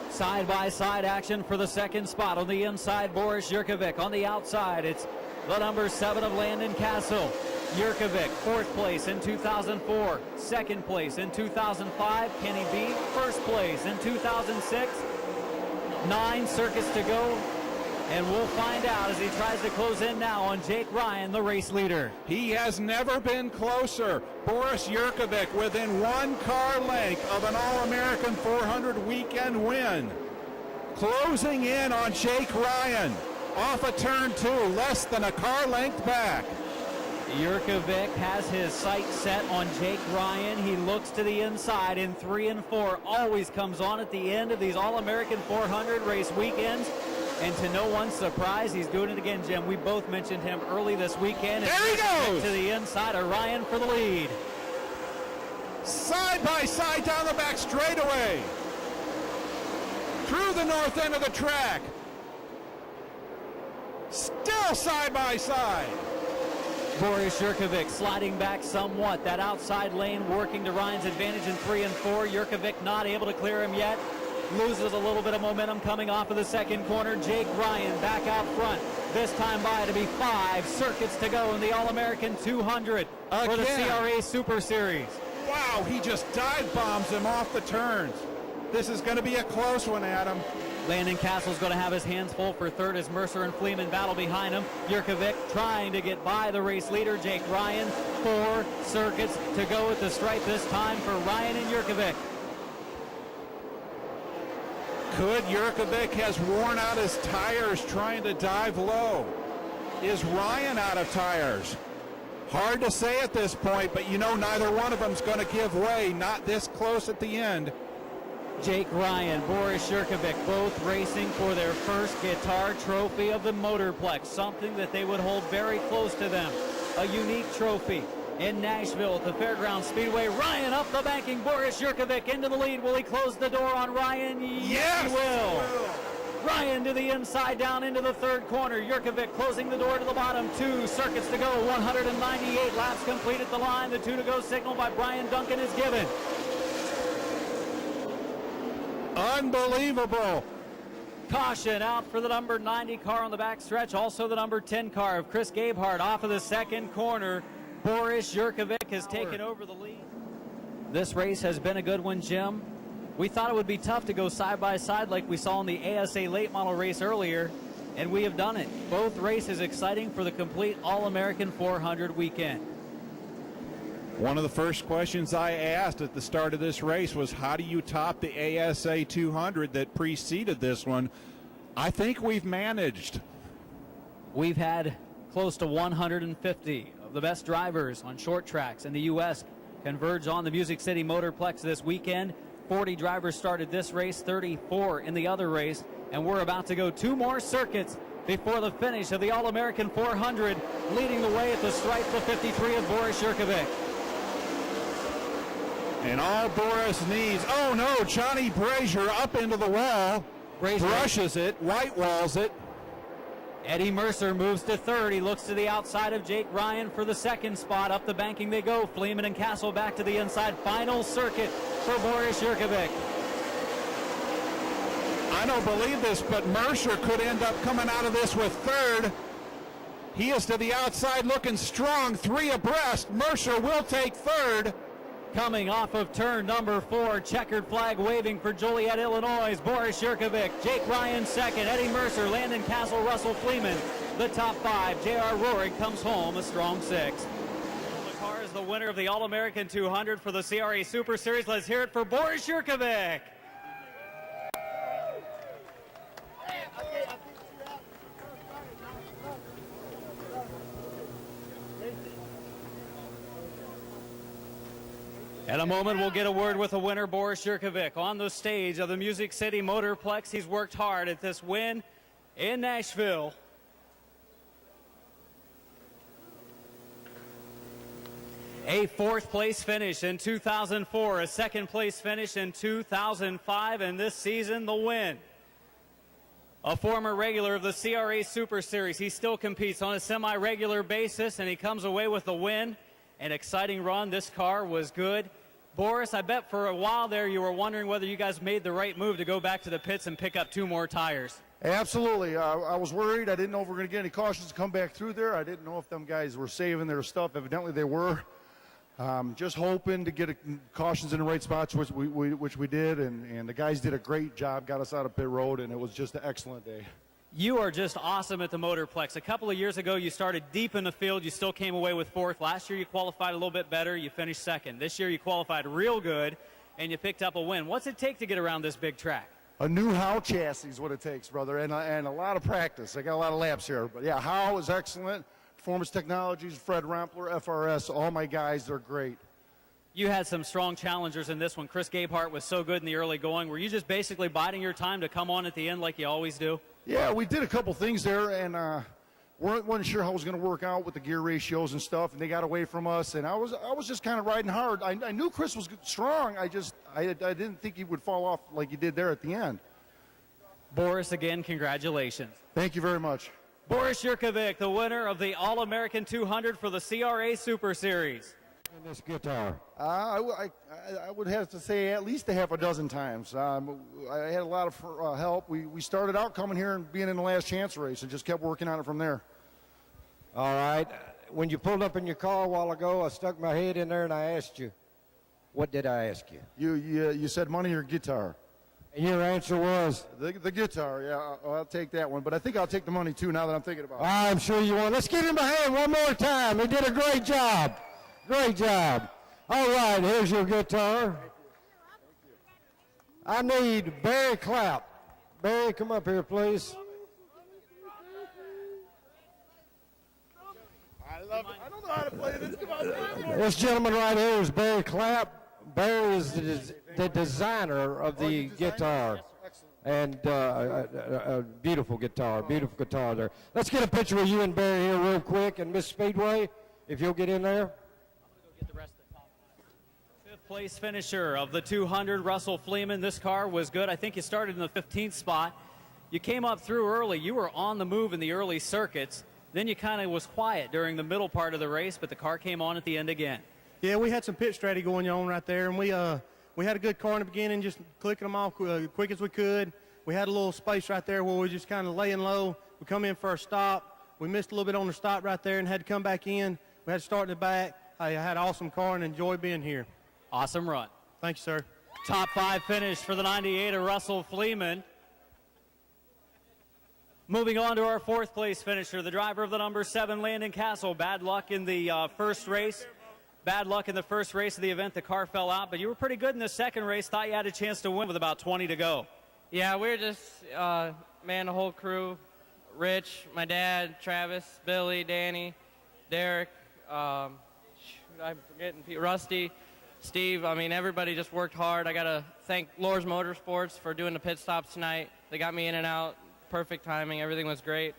Speaker 5: Side-by-side action for the 2nd spot. On the inside, Boris Jurkovic. On the outside, it's the number 7 of Landon Castle. Jurkovic, 4th place in 2004. 2nd place in 2005. Can he be 1st place in 2006? 9 circuits to go. And we'll find out as he tries to close in now on Jake Ryan, the race leader.
Speaker 8: He has never been closer. Boris Jurkovic within 1 car length of an All-American 400 weekend win. Closing in on Jake Ryan. Off of turn 2, less than a car length back.
Speaker 5: Jurkovic has his sights set on Jake Ryan. He looks to the inside in 3 and 4. Always comes on at the end of these All-American 400 race weekends. And to no one's surprise, he's doing it again, Jim. We both mentioned him early this weekend.
Speaker 8: There he goes!
Speaker 5: To the inside of Ryan for the lead.
Speaker 8: Side by side down the back straightaway. Through the north end of the track. Still side by side.
Speaker 5: Boris Jurkovic sliding back somewhat. That outside lane working to Ryan's advantage in 3 and 4. Jurkovic not able to clear him yet. Loses a little bit of momentum coming off of the second corner. Jake Ryan back out front. This time by to be 5 circuits to go in the All-American 200 for the CRA Super Series.
Speaker 8: Wow, he just dive bombs him off the turns. This is going to be a close one, Adam.
Speaker 5: Landon Castle's going to have his hands full for third as Mercer and Fleeman battle behind him. Jurkovic trying to get by the race leader, Jake Ryan. 4 circuits to go at the stripe this time for Ryan and Jurkovic.
Speaker 8: Could Jurkovic has worn out his tires trying to dive low? Is Ryan out of tires? Hard to say at this point, but you know neither one of them's going to give way, not this close at the end.
Speaker 5: Jake Ryan, Boris Jurkovic, both racing for their first guitar trophy of the Motorplex, something that they would hold very close to them. A unique trophy in Nashville at the Fairgrounds Speedway. Ryan up the banking, Boris Jurkovic into the lead. Will he close the door on Ryan? Yes, he will. Ryan to the inside, down into the third corner. Jurkovic closing the door to the bottom. 2 circuits to go, 198 laps complete at the line. The 2 to go signal by Brian Duncan is given.
Speaker 8: Unbelievable.
Speaker 5: Caution out for the number 90 car on the back stretch. Also the number 10 car of Chris Gabehart off of the second corner. Boris Jurkovic has taken over the lead. This race has been a good one, Jim. We thought it would be tough to go side by side like we saw in the ASA late model race earlier, and we have done it. Both races exciting for the complete All-American 400 weekend.
Speaker 8: One of the first questions I asked at the start of this race was, how do you top the ASA 200 that preceded this one? I think we've managed.
Speaker 5: We've had close to 150 of the best drivers on short tracks in the U.S. converge on the Music City Motorplex this weekend. 40 drivers started this race, 34 in the other race, and we're about to go 2 more circuits before the finish of the All-American 400. Leading the way at the stripe, the 53 of Boris Jurkovic.
Speaker 8: And all Boris needs, oh no, Johnny Brazier up into the wall, brushes it, white walls it.
Speaker 5: Eddie Mercer moves to third. He looks to the outside of Jake Ryan for the second spot. Up the banking they go. Fleeman and Castle back to the inside. Final circuit for Boris Jurkovic.
Speaker 8: I don't believe this, but Mercer could end up coming out of this with third. He is to the outside looking strong, 3 abreast. Mercer will take third.
Speaker 5: Coming off of turn number 4, checkered flag waving for Joliet, Illinois. Boris Jurkovic, Jake Ryan second, Eddie Mercer, Landon Castle, Russell Fleeman. The top 5, J.R. Roerig comes home a strong 6. The car is the winner of the All-American 200 for the CRA Super Series. Let's hear it for Boris Jurkovic. In a moment, we'll get a word with the winner, Boris Jurkovic, on the stage of the Music City Motorplex. He's worked hard at this win in Nashville. A 4th place finish in 2004, a 2nd place finish in 2005, and this season, the win. A former regular of the CRA Super Series, he still competes on a semi-regular basis, and he comes away with the win. An exciting run. This car was good. Boris, I bet for a while there you were wondering whether you guys made the right move to go back to the pits and pick up 2 more tires.
Speaker 9: Absolutely. I was worried. I didn't know if we were going to get any cautions to come back through there. I didn't know if them guys were saving their stuff. Evidently they were. Just hoping to get cautions in the right spots, which we did, and the guys did a great job, got us out of pit road, and it was just an excellent day.
Speaker 5: You are just awesome at the Motorplex. A couple of years ago, you started deep in the field. You still came away with 4th. Last year, you qualified a little bit better. You finished 2nd. This year, you qualified real good, and you picked up a win. What's it take to get around this big track?
Speaker 9: A new Howe chassis is what it takes, brother, and a lot of practice. I got a lot of laps here. But, yeah, Howe is excellent. Performance Technologies, Fred Rampler, FRS, all my guys, they're great.
Speaker 5: You had some strong challengers in this one. Chris Gabehart was so good in the early going. Were you just basically biding your time to come on at the end like you always do?
Speaker 9: Yeah, we did a couple things there, and wasn't sure how it was going to work out with the gear ratios and stuff, and they got away from us. And I was just kind of riding hard. I knew Chris was strong. I didn't think he would fall off like he did there at the end.
Speaker 5: Boris, again, congratulations.
Speaker 9: Thank you very much.
Speaker 5: Boris Yurkovic, the winner of the All-American 200 for the CRA Super Series.
Speaker 6: And this guitar.
Speaker 9: I would have to say at least a half a dozen times. I had a lot of help. We started out coming here and being in the last chance race and just kept working on it from there.
Speaker 6: All right. When you pulled up in your car a while ago, I stuck my head in there and I asked you, what did I ask you?
Speaker 9: You said money or guitar?
Speaker 6: And your answer was?
Speaker 9: The guitar, yeah. I'll take that one. But I think I'll take the money, too, now that I'm thinking about it.
Speaker 6: I'm sure you won. Let's give him a hand one more time. He did a great job. Great job. All right, here's your guitar. I need Barry Clapp. Barry, come up here, please.
Speaker 9: I don't know how to play this. Come on.
Speaker 6: This gentleman right here is Barry Clapp. Barry is the designer of the guitar. And a beautiful guitar there. Let's get a picture of you and Barry here real quick. And Miss Speedway, if you'll get in there.
Speaker 5: Fifth place finisher of the 200, Russell Fleeman. This car was good. I think you started in the 15th spot. You came up through early. You were on the move in the early circuits. Then you kind of was quiet during the middle part of the race, but the car came on at the end again.
Speaker 10: Yeah, we had some pit strategy going on right there, and we had a good car in the beginning, just clicking them off quick as we could. We had a little space right there where we were just kind of laying low. We come in for a stop. We missed a little bit on the stop right there and had to come back in. We had to start in the back. I had an awesome car and enjoyed being here.
Speaker 5: Awesome run.
Speaker 10: Thank you, sir.
Speaker 5: Top 5 finish for the 98 of Russell Fleeman. Moving on to our 4th place finisher, the driver of the number 7, Landon Castle. Bad luck in the first race. Bad luck in the first race of the event. The car fell out, but you were pretty good in the second race. Thought you had a chance to win with about 20 to go.
Speaker 11: Yeah, we were just, the whole crew. Rich, my dad, Travis, Billy, Danny, Derek, I'm forgetting, Rusty, Steve. I mean, everybody just worked hard. I got to thank Lohr's Motorsports for doing the pit stops tonight. They got me in and out. Perfect timing. Everything was great.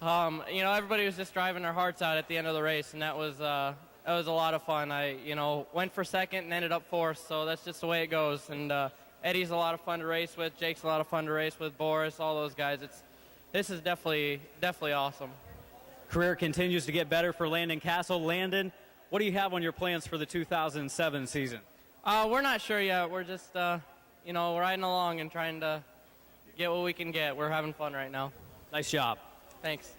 Speaker 11: Everybody was just driving their hearts out at the end of the race, and that was a lot of fun. I, went for second and ended up fourth, so that's just the way it goes. And Eddie's a lot of fun to race with. Jake's a lot of fun to race with. Boris, all those guys. This is definitely awesome.
Speaker 5: Career continues to get better for Landon Castle. Landon, what do you have on your plans for the 2007 season?
Speaker 11: We're not sure yet. We're just, riding along and trying to get what we can get. We're having fun right now.
Speaker 5: Nice job.
Speaker 11: Thanks.